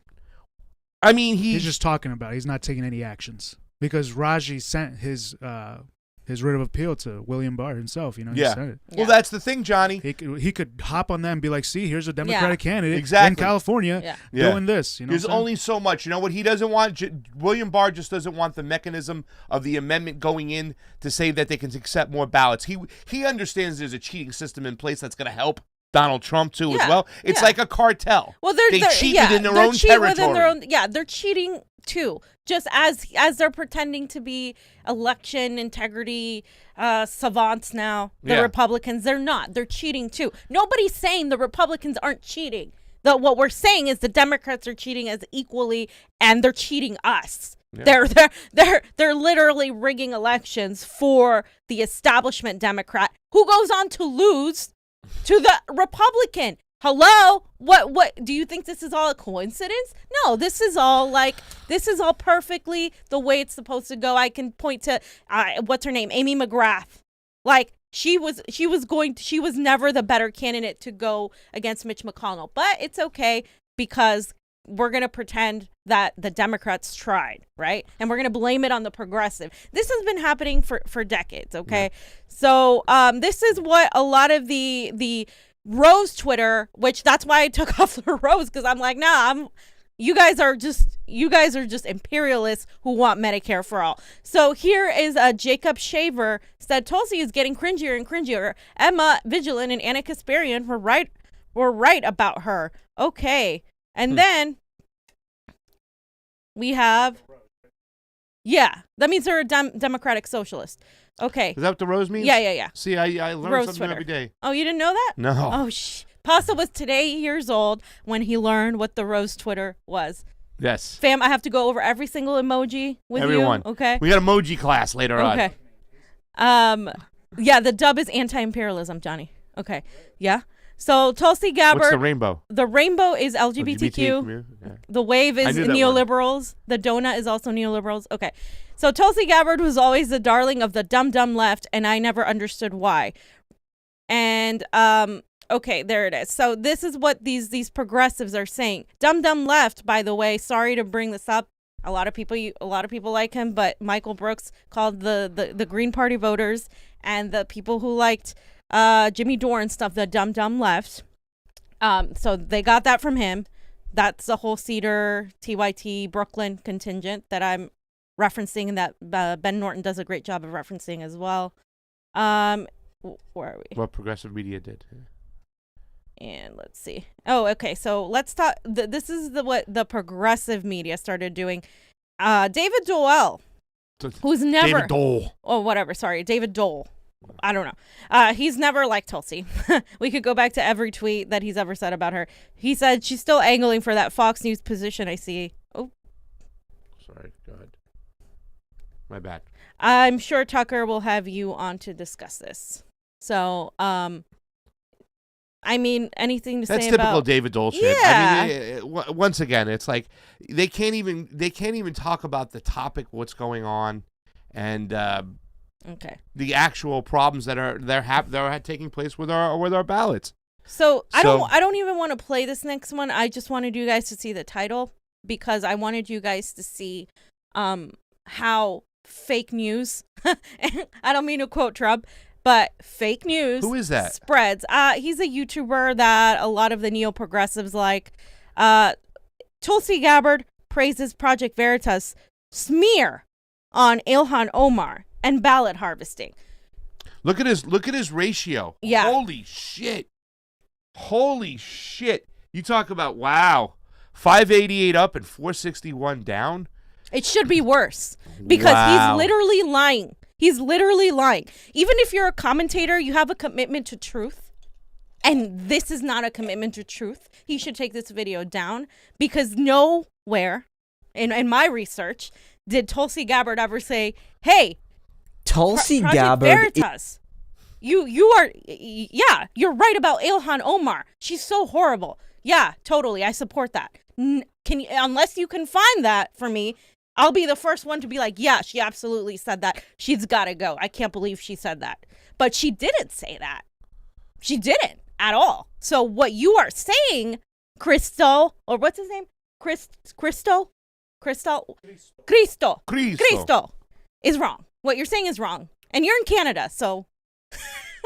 I mean, he's just talking about it. He's not taking any actions. Because Raji sent his writ of appeal to William Barr himself, you know. He sent it. Well, that's the thing, Johnny. He could hop on that and be like, see, here's a Democratic candidate in California doing this. You know, there's only so much. You know what he doesn't want? William Barr just doesn't want the mechanism of the amendment going in to say that they can accept more ballots. He understands there's a cheating system in place that's going to help Donald Trump too as well. It's like a cartel. Well, they cheat within their own territory. They're cheating too. Just as they're pretending to be election integrity savants now, the Republicans, they're not. They're cheating too. Nobody's saying the Republicans aren't cheating. What we're saying is the Democrats are cheating as equally, and they're cheating us. Yeah. They're literally rigging elections for the establishment Democrat, who goes on to lose to the Republican. Hello? What do you think this is all a coincidence? No, this is all perfectly the way it's supposed to go. I can point to what's her name? Amy McGrath. Like she was never the better candidate to go against Mitch McConnell. But it's okay because we're going to pretend that the Democrats tried, right? And we're going to blame it on the progressive. This has been happening for decades, okay? Yeah. So this is what a lot of the Rose Twitter, which that's why I took off the Rose, because I'm like, you guys are just imperialists who want Medicare for all. So here is Jacob Shaver said Tulsi is getting cringier and cringier. Emma Vigilant and Anna Kasparian were right about her. Okay, and then we have that means they're a Democratic Socialist. Okay. Is that what the Rose means? Yeah. See, I learn Rose something Twitter. every day. Oh, you didn't know that? No. Oh, Pasta was today years old when he learned what the Rose Twitter was. Yes. Fam, I have to go over every single emoji with Everyone. you. Okay. We got emoji class later on. Okay. The dub is anti-imperialism, Johnny. Okay. Yeah. So Tulsi Gabbard. What's the rainbow? The rainbow is LGBTQ. Okay. The wave is neoliberals. The donut is also neoliberals. Okay. So Tulsi Gabbard was always the darling of the dumb left, and I never understood why. And okay, there it is. So this is what these progressives are saying. Dumb left, by the way, sorry to bring this up. A lot of people like him, but Michael Brooks called the Green Party voters and the people who liked Jimmy Dore and stuff the dumb left. So they got that from him. That's the whole Cedar TYT Brooklyn contingent that I'm referencing, and that Ben Norton does a great job of referencing as well. Where are we? What progressive media did. And let's see. Oh, okay. So let's talk. This is what the progressive media started doing. David Dole, who's never David Dole. Oh, whatever. Sorry, David Dole. I don't know. He's never liked Tulsi. We could go back to every tweet that he's ever said about her. He said she's still angling for that Fox News position. I see. Oh, sorry. Go ahead. My bad. I'm sure Tucker will have you on to discuss this. So, I mean, anything to That's say typical about David Dole shit. Yeah. I mean, once again, it's like they can't even talk about the topic, what's going on, and okay, the actual problems that are taking place with our ballots. So I don't even want to play this next one. I just wanted you guys to see the title because I wanted you guys to see how fake news. I don't mean to quote Trump. But fake news. Who is that? Spreads. He's a YouTuber that a lot of the neo-progressives like. Tulsi Gabbard praises Project Veritas smear on Ilhan Omar and ballot harvesting. Look at his ratio. Yeah. Holy shit. You talk about, wow, 588 up and 461 down. It should be worse because he's literally lying. He's literally lying. Even if you're a commentator, you have a commitment to truth. And this is not a commitment to truth. He should take this video down because nowhere in my research did Tulsi Gabbard ever say, hey, Tulsi Project Gabbard. Veritas, you're right about Ilhan Omar. She's so horrible. Yeah, totally. I support that. Unless you can find that for me, I'll be the first one to be like, yeah, she absolutely said that. She's got to go. I can't believe she said that. But she didn't say that. She didn't at all. So what you are saying, Crystal, or what's his name? Cristo, is wrong. What you're saying is wrong. And you're in Canada, so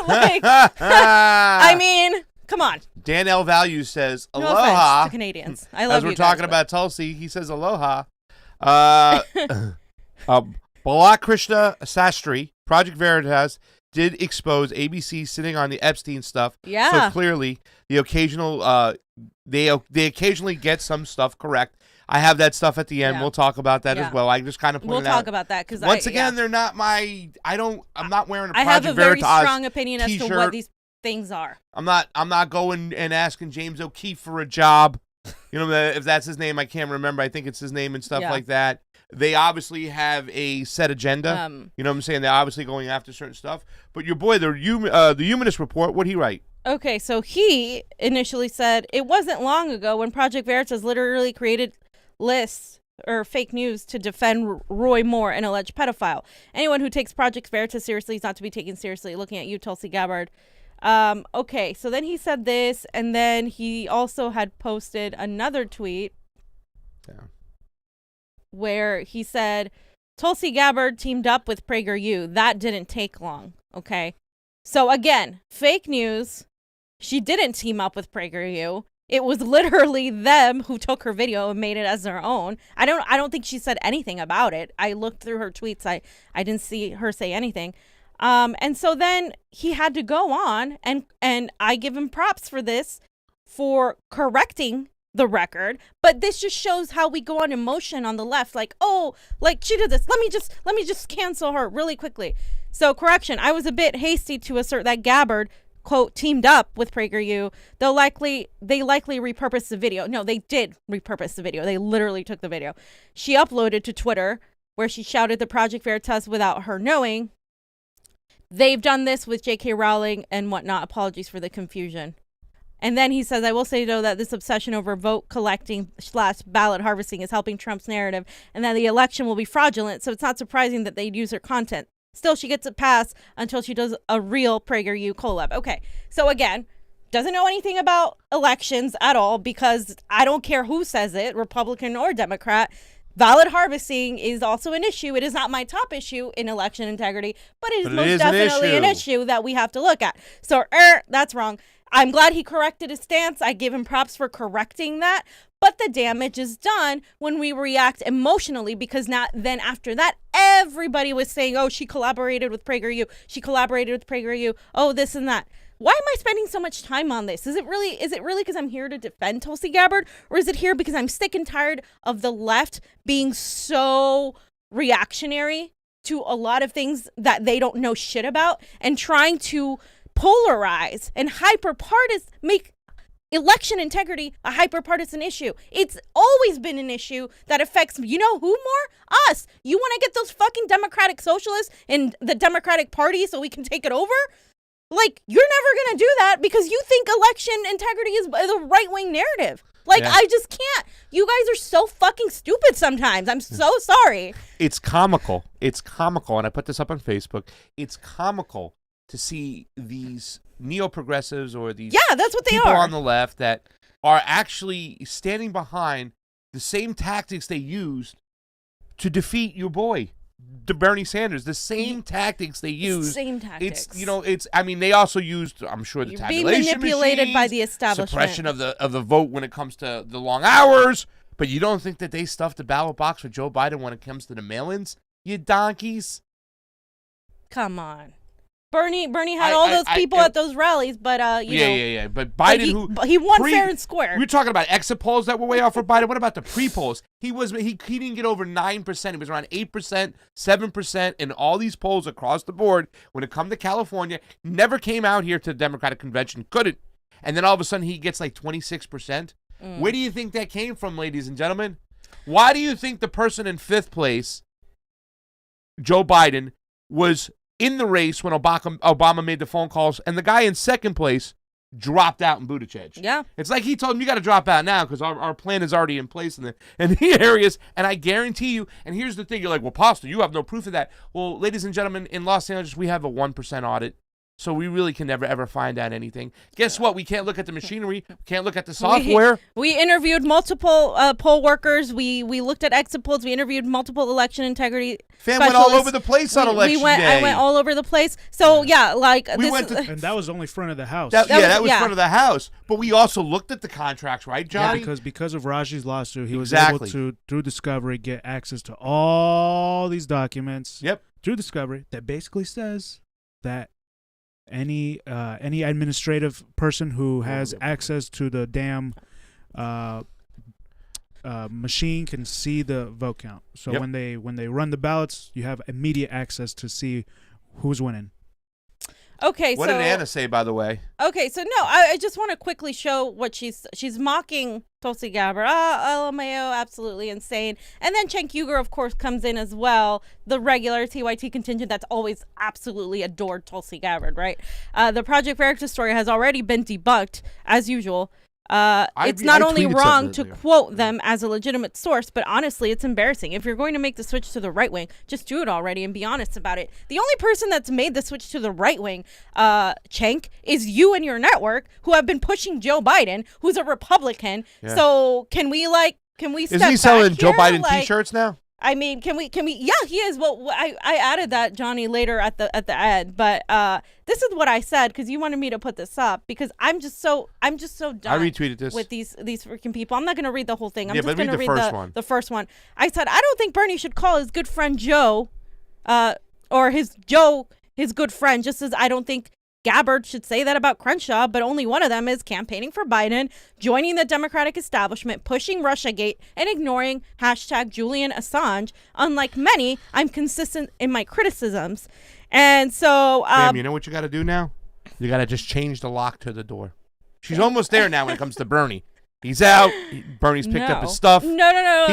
like, I mean, come on. Dan L. Values says, No aloha. offense to Canadians. I love As you we're guys, talking but- about Tulsi, he says aloha. Balakrishna Sastry, Project Veritas, did expose ABC sitting on the Epstein stuff. Yeah. So clearly, the occasional they occasionally get some stuff correct. I have that stuff at the end. Yeah. We'll talk about that Yeah. as well. I just kind of pointed We'll out. talk about that because Once again, they're not my. I'm not wearing a I Project have a very Veritas strong opinion as to t-shirt. what these things are. I'm not going and asking James O'Keefe for a job. You know, if that's his name, I can't remember. I think it's his name and stuff Yeah. like that. They obviously have a set agenda. You know what I'm saying? They're obviously going after certain stuff. But your boy, the Humanist Report, what'd he write? Okay, so he initially said it wasn't long ago when Project Veritas literally created lists or fake news to defend Roy Moore, an alleged pedophile. Anyone who takes Project Veritas seriously is not to be taken seriously. Looking at you, Tulsi Gabbard. Okay, so then he said this, and then he also had posted another tweet where he said, Tulsi Gabbard teamed up with PragerU. That didn't take long, okay? So again, fake news. She didn't team up with PragerU. It was literally them who took her video and made it as their own. I don't think she said anything about it. I looked through her tweets. I didn't see her say anything. And so then he had to go on, and I give him props for this, for correcting the record. But this just shows how we go on emotion on the left. Like, oh, like she did this. Let me just cancel her really quickly. So correction, I was a bit hasty to assert that Gabbard, quote, teamed up with PragerU. They likely repurposed the video. No, they did repurpose the video. They literally took the video. She uploaded to Twitter where she shouted the Project Veritas without her knowing. They've done this with J.K. Rowling and whatnot. Apologies for the confusion. And then he says, I will say, though, that this obsession over vote collecting / ballot harvesting is helping Trump's narrative and that the election will be fraudulent. So it's not surprising that they'd use her content. Still, she gets a pass until she does a real PragerU collab. Okay, so again, doesn't know anything about elections at all because I don't care who says it, Republican or Democrat. Ballot harvesting is also an issue. It is not my top issue in election integrity, but it is most definitely an issue that we have to look at. So, that's wrong. I'm glad he corrected his stance. I give him props for correcting that. But the damage is done when we react emotionally because then after that, everybody was saying, oh, she collaborated with PragerU. She collaborated with PragerU. Oh, this and that. why am I spending so much time on this? Is it really because I'm here to defend Tulsi Gabbard, or is it here because I'm sick and tired of the left being so reactionary to a lot of things that they don't know shit about and trying to polarize and make election integrity a hyper-partisan issue? It's always been an issue that affects, you know who more? Us. You want to get those fucking Democratic Socialists in the Democratic Party so we can take it over? Like, you're never going to do that because you think election integrity is the right-wing narrative. Like, I just can't. You guys are so fucking stupid sometimes. I'm so sorry. It's comical. It's comical, and I put this up on Facebook. It's comical to see these neo-progressives or these that's what they people are on the left that are actually standing behind the same tactics they used to defeat your boy, Bernie Sanders. The same tactics they used. Same tactics. I mean, they also used, I'm sure, the tabulation being manipulated machines, by the establishment. suppression of the vote when it comes to the long hours. But you don't think that they stuffed the ballot box for Joe Biden when it comes to the mail-ins? You donkeys. Come on. Bernie had all those people at those rallies, but you know. Yeah. But Biden, he won fair and square. We're talking about exit polls that were way off for Biden. What about the pre-polls? He didn't get over 9%. He was around 8%, 7% in all these polls across the board. When it come to California, never came out here to the Democratic convention, couldn't. And then all of a sudden he gets like 26%. Where do you think that came from, ladies and gentlemen? Why do you think the person in 5th place, Joe Biden, was in the race when Obama made the phone calls, and the guy in 2nd place dropped out in Buttigieg? Yeah. It's like he told him, you got to drop out now because our plan is already in place in the areas, and I guarantee you, and here's the thing, you're like, well, Pastor, you have no proof of that. Well, ladies and gentlemen, in Los Angeles, we have a 1% audit, so we really can never, ever find out anything. Guess what? We can't look at the machinery. We can't look at the software. We interviewed multiple poll workers. We looked at exit polls. We interviewed multiple election integrity Fam went all over the place on election day. I went all over the place. So, and that was only front of the house. That was front of the house. But we also looked at the contracts, right, Johnny? Yeah, because of Raji's lawsuit, he was able to, through discovery, get access to all these documents. Yep. Through discovery that basically says that any administrative person who has access to the damn machine can see the vote count. So when they run the ballots, you have immediate access to see who's winning. Okay, what did Anna say, by the way? Okay, so no, I just want to quickly show what she's mocking Tulsi Gabbard. LMAO, absolutely insane. And then Cenk Uygur, of course, comes in as well. The regular TYT contingent that's always absolutely adored Tulsi Gabbard, right? The Project Veritas story has already been debunked, as usual. It's not only wrong to quote them as a legitimate source, but honestly, it's embarrassing. If you're going to make the switch to the right wing, just do it already and be honest about it. The only person that's made the switch to the right wing, Cenk, is you and your network, who have been pushing Joe Biden, who's a Republican. Yeah. So can we step back? Isn't he selling Joe Biden like, T-shirts now? I mean, can we? Yeah, he is. Well, I added that, Johnny, later at the end. But this is what I said because you wanted me to put this up because I'm just so done. I retweeted this with these freaking people. I'm not going to read the whole thing. I'm just going to read the first one. I said I don't think Bernie should call his good friend Joe, or his good friend, just as I don't think Gabbard should say that about Crenshaw, but only one of them is campaigning for Biden, joining the Democratic establishment, pushing Russiagate, and ignoring #Julian Assange. Unlike many, I'm consistent in my criticisms. And so... Damn, you know what you got to do now? You got to just change the lock to the door. She's almost there now when it comes to Bernie. He's out. Bernie's picked up his stuff. No.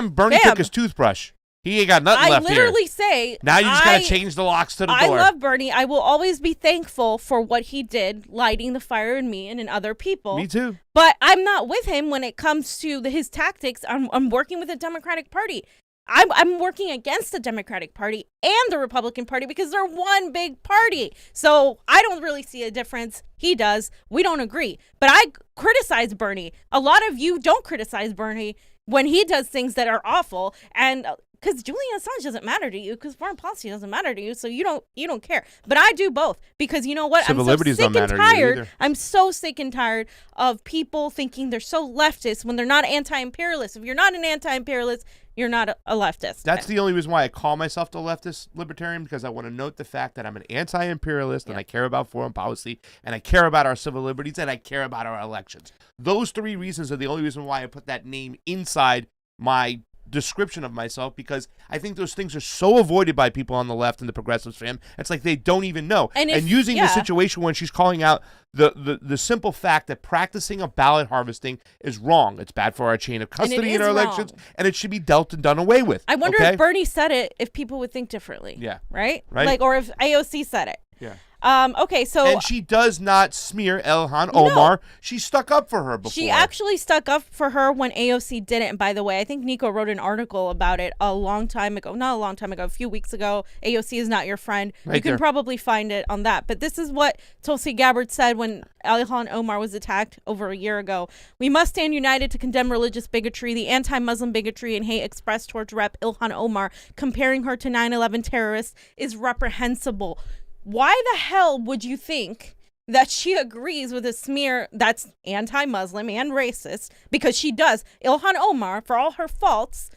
Bernie took his toothbrush. He ain't got nothing left here. I literally say... Now you just got to change the locks to the door. I love Bernie. I will always be thankful for what he did, lighting the fire in me and in other people. Me too. But I'm not with him when it comes to his tactics. I'm working with the Democratic Party. I'm working against the Democratic Party and the Republican Party because they're one big party. So I don't really see a difference. He does. We don't agree. But I criticize Bernie. A lot of you don't criticize Bernie when he does things that are awful. And because Julian Assange doesn't matter to you, because foreign policy doesn't matter to you, so you don't care. But I do both, because you know what? Civil I'm so liberties sick don't and matter to you tired. either. I'm so sick and tired of people thinking they're so leftist when they're not anti-imperialist. If you're not an anti-imperialist, you're not a leftist. That's the only reason why I call myself the leftist libertarian, because I want to note the fact that I'm an anti-imperialist and I care about foreign policy and I care about our civil liberties and I care about our elections. Those three reasons are the only reason why I put that name inside my description of myself, because I think those things are so avoided by people on the left and the progressives, fam. It's like they don't even know. And using the situation when she's calling out the simple fact that practicing a ballot harvesting is wrong. It's bad for our chain of custody in our elections, and it should be dealt and done away with. I wonder if Bernie said it, if people would think differently. Yeah. Right? Right. Or if AOC said it. Yeah. Okay, so... And she does not smear Ilhan Omar. She stuck up for her before. She actually stuck up for her when AOC didn't, and by the way. I think Niko wrote an article about it a long time ago. Not a long time ago, a few weeks ago. AOC is not your friend. You can probably find it on that. But this is what Tulsi Gabbard said when Ilhan Omar was attacked over a year ago. We must stand united to condemn religious bigotry, the anti-Muslim bigotry and hate expressed towards Rep. Ilhan Omar. Comparing her to 9/11 terrorists is reprehensible. Why the hell would you think that she agrees with a smear that's anti-Muslim and racist? Because she does. Ilhan Omar, for all her faults,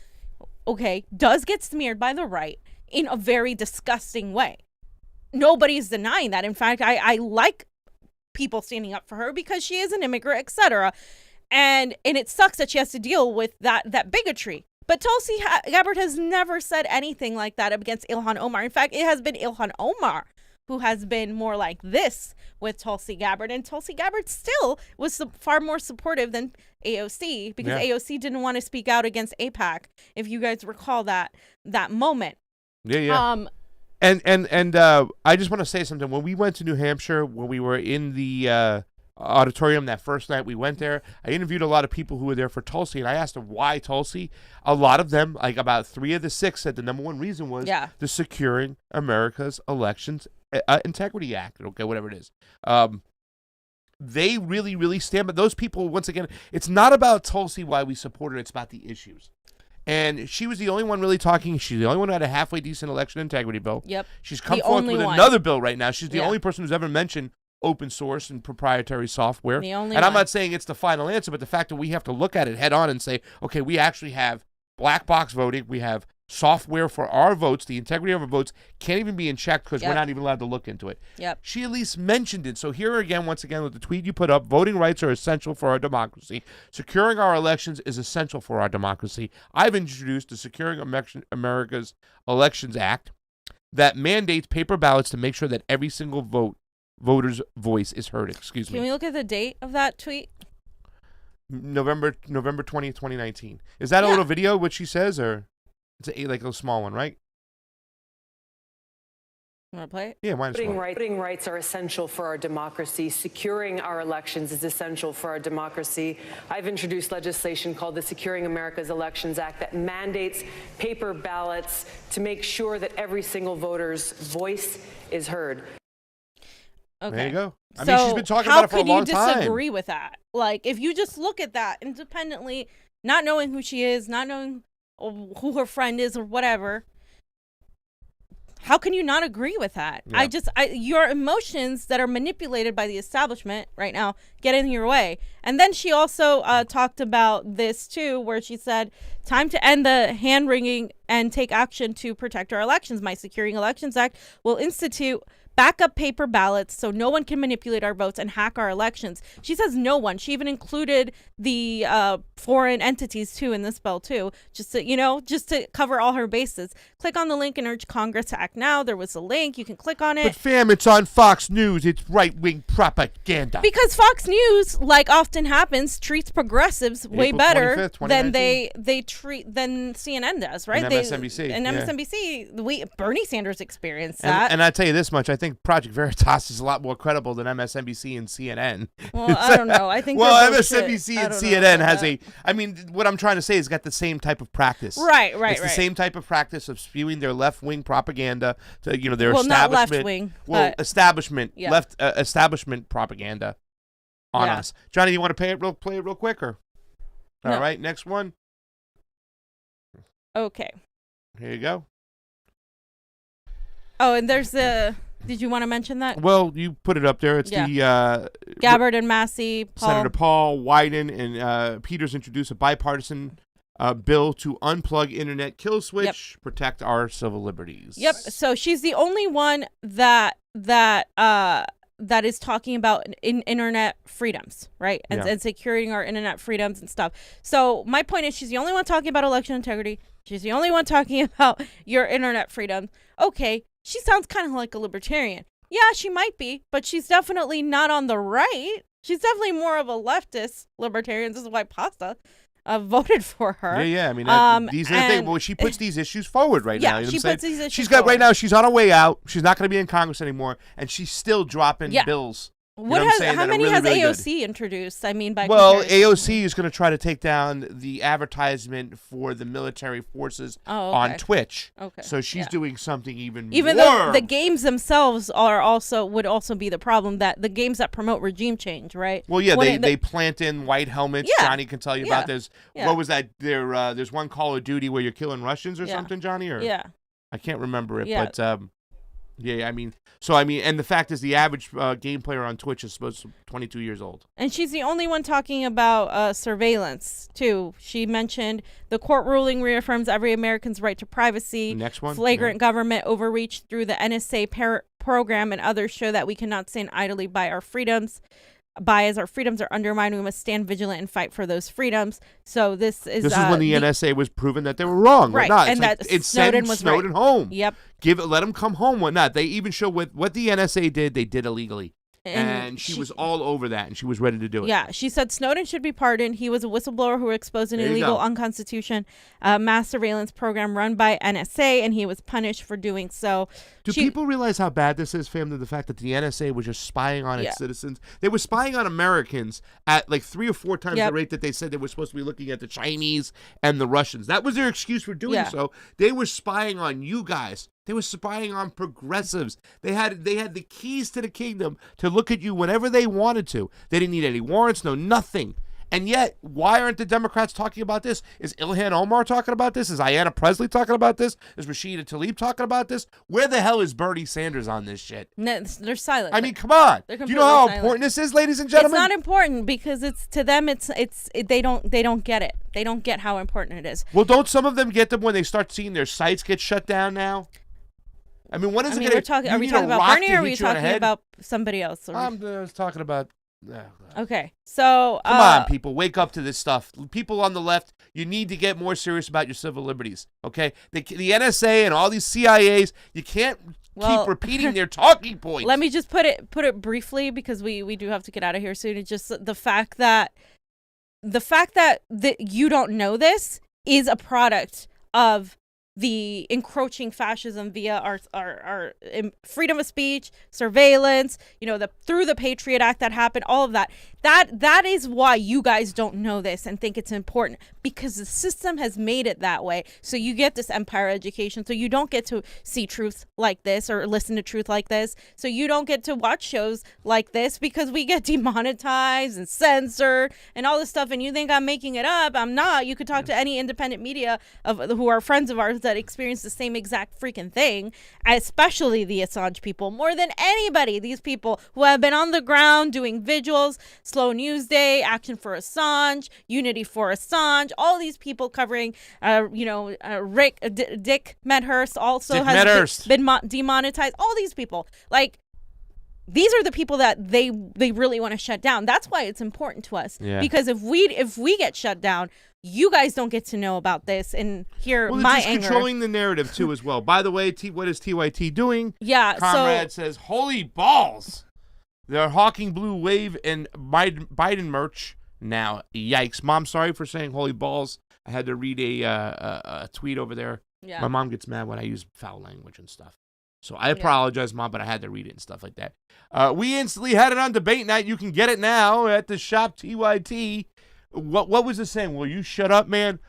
does get smeared by the right in a very disgusting way. Nobody's denying that. In fact, I like people standing up for her because she is an immigrant, etc. And it sucks that she has to deal with that bigotry. But Tulsi Gabbard has never said anything like that against Ilhan Omar. In fact, it has been Ilhan Omar who has been more like this with Tulsi Gabbard. And Tulsi Gabbard still was far more supportive than AOC, because AOC didn't want to speak out against AIPAC, if you guys recall that moment. Yeah. And I just want to say something. When we went to New Hampshire, when we were in the auditorium that first night we went there, I interviewed a lot of people who were there for Tulsi, and I asked them why Tulsi. A lot of them, like about 3 of the 6, said the number one reason was the Securing America's Elections Integrity Act, whatever it is. They really, really stand, but those people, once again, it's not about Tulsi why we support her, it's about the issues. And she was the only one really talking. She's the only one who had a halfway decent election integrity bill. Yep. She's come forth with another bill right now. She's the only person who's ever mentioned open source and proprietary software. I'm not saying it's the final answer, but the fact that we have to look at it head on and say, okay, we actually have black box voting. We have software for our votes. The integrity of our votes can't even be in check because we're not even allowed to look into it. Yep. She at least mentioned it. So here again, once again, with the tweet you put up, voting rights are essential for our democracy. Securing our elections is essential for our democracy. I've introduced the Securing America's Elections Act that mandates paper ballots to make sure that every single voter's voice is heard. Excuse me. Can we look at the date of that tweet? November 20th, 2019. Is that a little video, what she says, or it's like a small one, right? You want to play it? Yeah, why not? Voting rights are essential for our democracy. Securing our elections is essential for our democracy. I've introduced legislation called the Securing America's Elections Act that mandates paper ballots to make sure that every single voter's voice is heard. Okay. There you go. I mean, she's been talking about it for a long time. How can you disagree with that? Like, if you just look at that independently, not knowing who she is, not knowing who her friend is or whatever, how can you not agree with that? Yeah. Your emotions that are manipulated by the establishment right now get in your way. And then she also talked about this too, where she said, time to end the hand-wringing and take action to protect our elections. My Securing Elections Act will institute backup paper ballots so no one can manipulate our votes and hack our elections. She says no one. She even included the foreign entities too in this bill too, just to cover all her bases. Click on the link and urge Congress to act now. There was a link. You can click on it. But fam, it's on Fox News. It's right-wing propaganda. Because Fox News, like often happens, treats progressives way better than they treat than CNN does, right? And MSNBC. And MSNBC, Bernie Sanders experienced that. And I tell you this much, I think Project Veritas is a lot more credible than MSNBC and CNN. Well, I don't know. I think MSNBC and CNN has what I'm trying to say is got the same type of practice. Right. It's the same type of practice of spewing their left-wing propaganda to their establishment. Not left-wing. Establishment, establishment propaganda on us. Johnny, you want to play it real quick, or? All right, next one. Okay. Here you go. Oh, and there's the. Did you want to mention that? Well, you put it up there. It's the Gabbard and Massey, Paul. Senator Paul, Wyden, and Peters introduced a bipartisan bill to unplug internet kill switch, protect our civil liberties. Yep. So she's the only one that is talking about internet freedoms, right? And securing our internet freedoms and stuff. So my point is, she's the only one talking about election integrity. She's the only one talking about your internet freedom. Okay, she sounds kind of like a libertarian. Yeah, she might be, but she's definitely not on the right. She's definitely more of a leftist libertarian. This is why Pasta voted for her. Yeah. I mean, these are the things. Well, she puts these issues forward right now. You know she puts these issues She's got forward. right now. She's on her way out. She's not going to be in Congress anymore, and she's still dropping bills. How many has AOC introduced? I mean, by well, comparison. AOC is going to try to take down the advertisement for the military forces on Twitch. Okay. So she's doing something even though more. The games themselves would also be the problem, that the games that promote regime change, right? Well, yeah, they plant in white helmets. Yeah. Johnny can tell you about this. Yeah. What was that? There's one Call of Duty where you're killing Russians or something, Johnny? Or I can't remember it, but I mean, and the fact is, the average game player on Twitch is supposed to be 22 years old. And she's the only one talking about surveillance, too. She mentioned the court ruling reaffirms every American's right to privacy. Next one. Flagrant government overreach through the NSA program and others show that we cannot stand idly by our freedoms. As our freedoms are undermined, we must stand vigilant and fight for those freedoms. So this is when the NSA was proven that they were wrong, right? Not. And that Snowden was Snowden home. Yep. Let him come home. Whatnot. They even show what the NSA did. They did illegally. And she was all over that, and she was ready to do it. Yeah, she said Snowden should be pardoned. He was a whistleblower who exposed an illegal, unconstitutional mass surveillance program run by NSA, and he was punished for doing so. Do people realize how bad this is, fam? The fact that the NSA was just spying on its citizens. They were spying on Americans at like 3 or 4 times the rate that they said they were supposed to be looking at the Chinese and the Russians. That was their excuse for doing so. They were spying on you guys. They were spying on progressives. They had the keys to the kingdom to look at you whenever they wanted to. They didn't need any warrants, nothing. And yet, why aren't the Democrats talking about this? Is Ilhan Omar talking about this? Is Ayanna Pressley talking about this? Is Rashida Tlaib talking about this? Where the hell is Bernie Sanders on this shit? No, they're silent. I mean, come on. Do you know how important this is, ladies and gentlemen? It's not important because it's to them. They don't get it. They don't get how important it is. Well, don't some of them get them when they start seeing their sites get shut down now? I mean, when is it going to... Are we talking about Bernie or are we talking about somebody else? I was talking about... Okay, so... Come on, people. Wake up to this stuff. People on the left, you need to get more serious about your civil liberties, okay? The NSA and all these CIAs, you can't keep repeating their talking points. Let me just put it briefly, because we do have to get out of here soon. It's just the fact that you don't know this is a product of the encroaching fascism via our freedom of speech, surveillance, through the Patriot Act that happened, all of that. That is why you guys don't know this and think it's important, because the system has made it that way. So you get this empire education. So you don't get to see truth like this or listen to truth like this. So you don't get to watch shows like this because we get demonetized and censored and all this stuff. And you think I'm making it up. I'm not. You could talk to any independent media who are friends of ours that experience the same exact freaking thing, especially the Assange people, more than anybody. These people who have been on the ground doing vigils, Slow News Day, Action for Assange, Unity for Assange, all these people covering, Dick Medhurst also has been demonetized. All these people, these are the people that they really want to shut down. That's why it's important to us. Yeah. Because if we get shut down, you guys don't get to know about this and hear my anger. Controlling the narrative too as well. By the way, what is TYT doing? Yeah, Comrade says, "Holy balls! They're hawking Blue Wave and Biden merch now. Yikes! Mom, sorry for saying holy balls. I had to read a tweet over there. Yeah. My mom gets mad when I use foul language and stuff. So I apologize, Mom, but I had to read it and stuff like that. We instantly had it on debate night. You can get it now at the shop TYT. What was it saying? Will you shut up, man?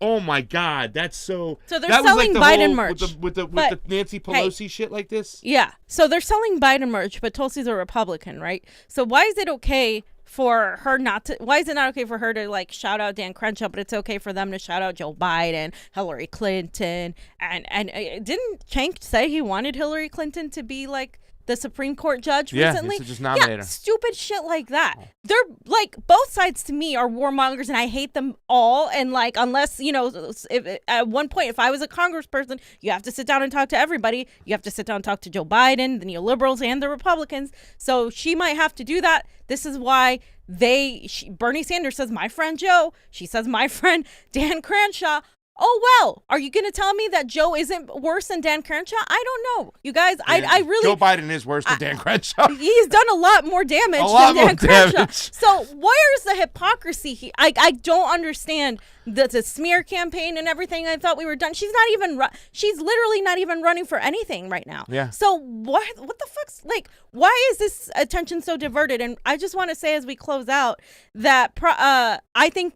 Oh my God, that's so. So they're selling Biden merch with the Nancy Pelosi shit like this. Yeah, so they're selling Biden merch, but Tulsi's a Republican, right? So why is it okay for her not to, why is it not okay for her to like shout out Dan Crenshaw, but it's okay for them to shout out Joe Biden, Hillary Clinton, and didn't Cenk say he wanted Hillary Clinton to be like the Supreme Court judge recently? Just nominate her. Stupid shit like that. They're like, both sides to me are warmongers, and I hate them all. And like, unless, you know, if, at one point, if I was a congressperson, you have to sit down and talk to everybody. You have to sit down and talk to Joe Biden, the neoliberals, and the Republicans. So she might have to do that. This is why Bernie Sanders says, my friend Joe. She says, my friend Dan Crenshaw. Oh, well, are you going to tell me that Joe isn't worse than Dan Crenshaw? I don't know. You guys, I really... Joe Biden is worse than Dan Crenshaw. He's done a lot more damage than Dan Crenshaw. So where's the hypocrisy? I don't understand the smear campaign and everything. I thought we were done. She's literally not even running for anything right now. Yeah. So what the fuck's, like, why is this attention so diverted? And I just want to say as we close out that I think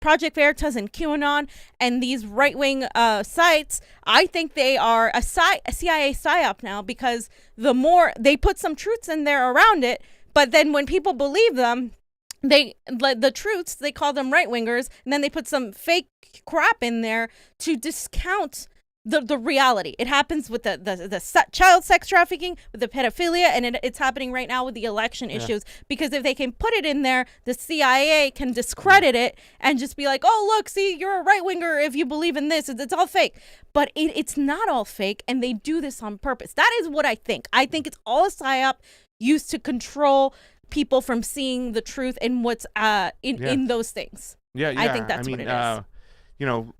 Project Veritas and QAnon and these right-wing sites, I think they are a CIA psyop now, because the more they put some truths in there around it, but then when people believe them, the truths, they call them right-wingers, and then they put some fake crap in there to discount the reality. It happens with the child sex trafficking, with the pedophilia, and it's happening right now with the election issues. Because if they can put it in there, the CIA can discredit it and just be like, oh, look, see, you're a right-winger if you believe in this. It's all fake. But it's not all fake, and they do this on purpose. That is what I think. I think it's all a psyop used to control people from seeing the truth in what's in those things. Yeah. I think that's what it is. You know,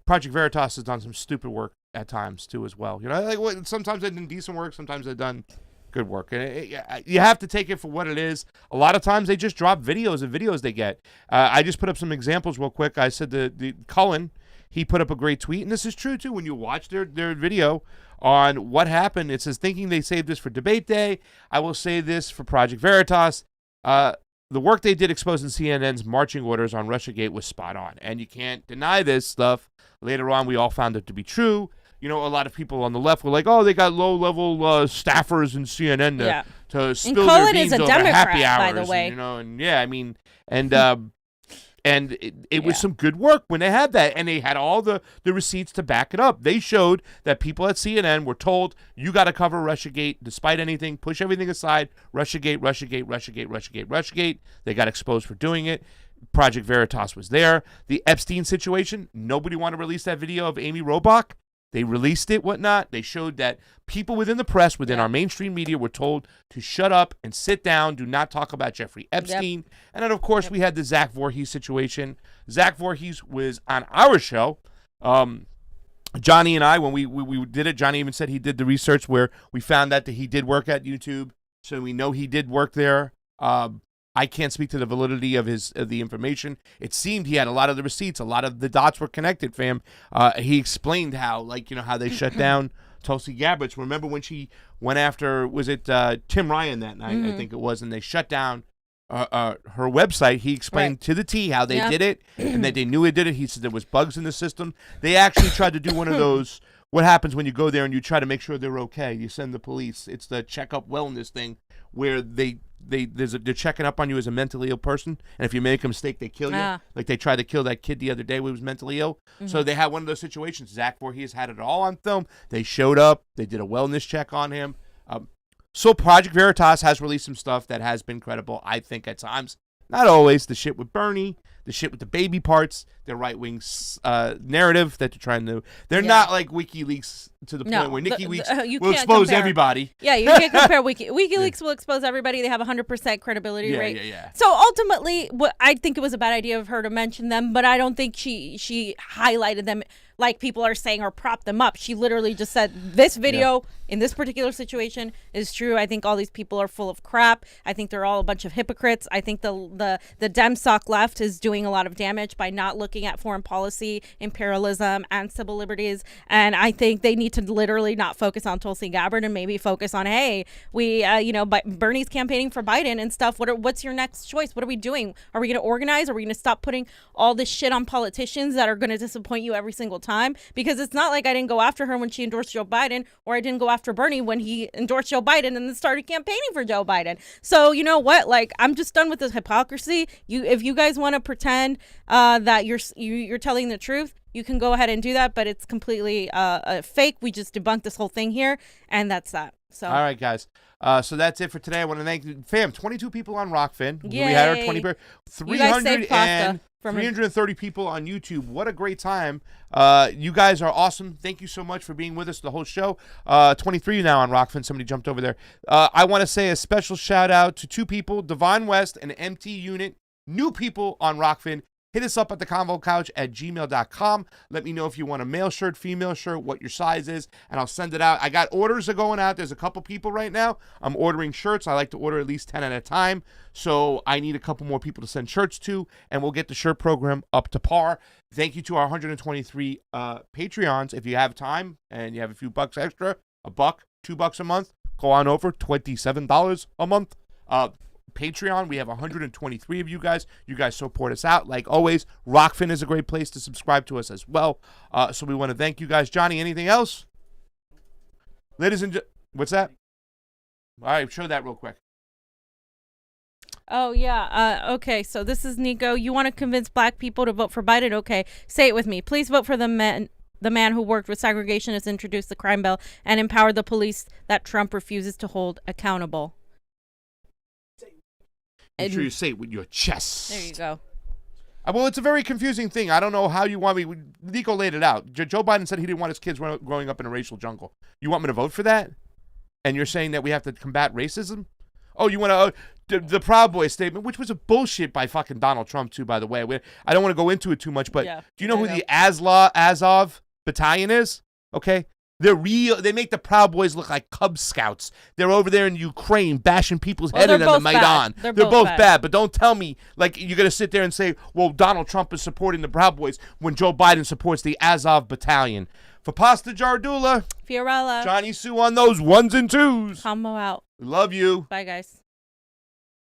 Project Veritas has done some stupid work at times too, as well. You know, like sometimes they've done decent work, sometimes they've done good work, and you have to take it for what it is. A lot of times they just drop videos of videos they get. I just put up some examples real quick. I said the Cullen, he put up a great tweet, and this is true too. When you watch their video on what happened, it says, thinking they saved this for debate day. I will say this for Project Veritas. The work they did exposing CNN's marching orders on Russiagate was spot on, and you can't deny this stuff. Later on, we all found it to be true. You know, a lot of people on the left were like, "Oh, they got low-level staffers in CNN to spill their beans over happy hours." By the way, and, you know, and yeah, I mean, and it was some good work when they had that, and they had all the receipts to back it up. They showed that people at CNN were told, you got to cover Russiagate despite anything, push everything aside, Russiagate, Russiagate, Russiagate, Russiagate, Russiagate. They got exposed for doing it. Project Veritas was there. The Epstein situation, nobody wanted to release that video of Amy Robach. They released it, whatnot. They showed that people within the press, within our mainstream media, were told to shut up and sit down, do not talk about Jeffrey Epstein. And then, of course, we had the Zach Voorhees situation. Zach Voorhees was on our show. Johnny and I, when we did it, Johnny even said he did the research where we found out that he did work at YouTube. So we know he did work there. I can't speak to the validity of the information. It seemed he had a lot of the receipts. A lot of the dots were connected, fam. He explained how they shut down Tulsi Gabbard. Remember when she went after, was it Tim Ryan that night, I think it was, and they shut down her website. He explained to the T how they did it, and that they knew it did it. He said there was bugs in the system. They actually tried to do one of those, what happens when you go there and you try to make sure they're okay. You send the police. It's the checkup wellness thing where they're checking up on you as a mentally ill person, and if you make a mistake, they kill you. Like they tried to kill that kid the other day who was mentally ill. So they had one of those situations. Zach Voorhees had it all on film. They showed up. They did a wellness check on him. So Project Veritas has released some stuff that has been credible, I think, at times. Not always. The shit with Bernie, the shit with the baby parts, their right-wing narrative that they're trying to... They're not like WikiLeaks to the point where WikiLeaks will expose everybody. Yeah, you can't compare WikiLeaks will expose everybody. They have 100% credibility rate. Yeah. So ultimately, I think it was a bad idea of her to mention them, but I don't think she highlighted them like people are saying or propped them up. She literally just said, this video in this particular situation is true. I think all these people are full of crap. I think they're all a bunch of hypocrites. I think the Demsoc left is doing a lot of damage by not looking at foreign policy, imperialism, and civil liberties. And I think they need to literally not focus on Tulsi Gabbard and maybe focus on, hey, we, Bernie's campaigning for Biden and stuff. What's your next choice? What are we doing? Are we going to organize? Are we going to stop putting all this shit on politicians that are going to disappoint you every single time? time, because it's not like I didn't go after her when she endorsed Joe Biden, or I didn't go after Bernie when he endorsed Joe Biden and then started campaigning for Joe Biden. So you know what? Like, I'm just done with this hypocrisy. If you guys want to pretend that you're telling the truth, you can go ahead and do that, but it's completely fake. We just debunked this whole thing here, and that's that. So all right, guys. So that's it for today. I want to thank fam. 22 people on Rokfin. Yay. We had our 20. 330 330 people on YouTube. What a great time. You guys are awesome. Thank you so much for being with us the whole show. 23 now on Rokfin. Somebody jumped over there. I want to say a special shout out to 2 people, Divine West and MT Unit. New people on Rokfin. Hit us up at the Convo Couch at gmail.com. Let me know if you want a male shirt, female shirt, what your size is, and I'll send it out. I got orders are going out. There's a couple people right now. I'm ordering shirts. I like to order at least 10 at a time. So I need a couple more people to send shirts to, and we'll get the shirt program up to par. Thank you to our 123 Patreons. If you have time and you have a few bucks extra, $1, $2 a month, go on over, $27 a month. Patreon, we have 123 of you guys. You guys support us out. Like always, Rokfin is a great place to subscribe to us as well. So we want to thank you guys. Johnny, anything else? Ladies and what's that? All right, show that real quick. Oh, yeah. Okay, so this is Niko. You want to convince black people to vote for Biden? Okay, say it with me. Please vote for the man who worked with segregationists, introduced the crime bill, and empowered the police that Trump refuses to hold accountable. Make sure you say it with your chest. There you go. Well, it's a very confusing thing. I don't know how you want me. Niko laid it out. Joe Biden said he didn't want his kids growing up in a racial jungle. You want me to vote for that? And you're saying that we have to combat racism? Oh, you want to the Proud Boys statement, which was a bullshit by fucking Donald Trump too, by the way. I don't want to go into it too much, but do you know who the Azov battalion is? Okay. They're real. They make the Proud Boys look like Cub Scouts. They're over there in Ukraine bashing people's head in on the Maidan. They're both bad. But don't tell me, like, you're going to sit there and say, well, Donald Trump is supporting the Proud Boys when Joe Biden supports the Azov battalion. For Pasta Jardula, Fiorella, Johnny Sue on those 1s and 2s. Convo out. Love you. Bye, guys.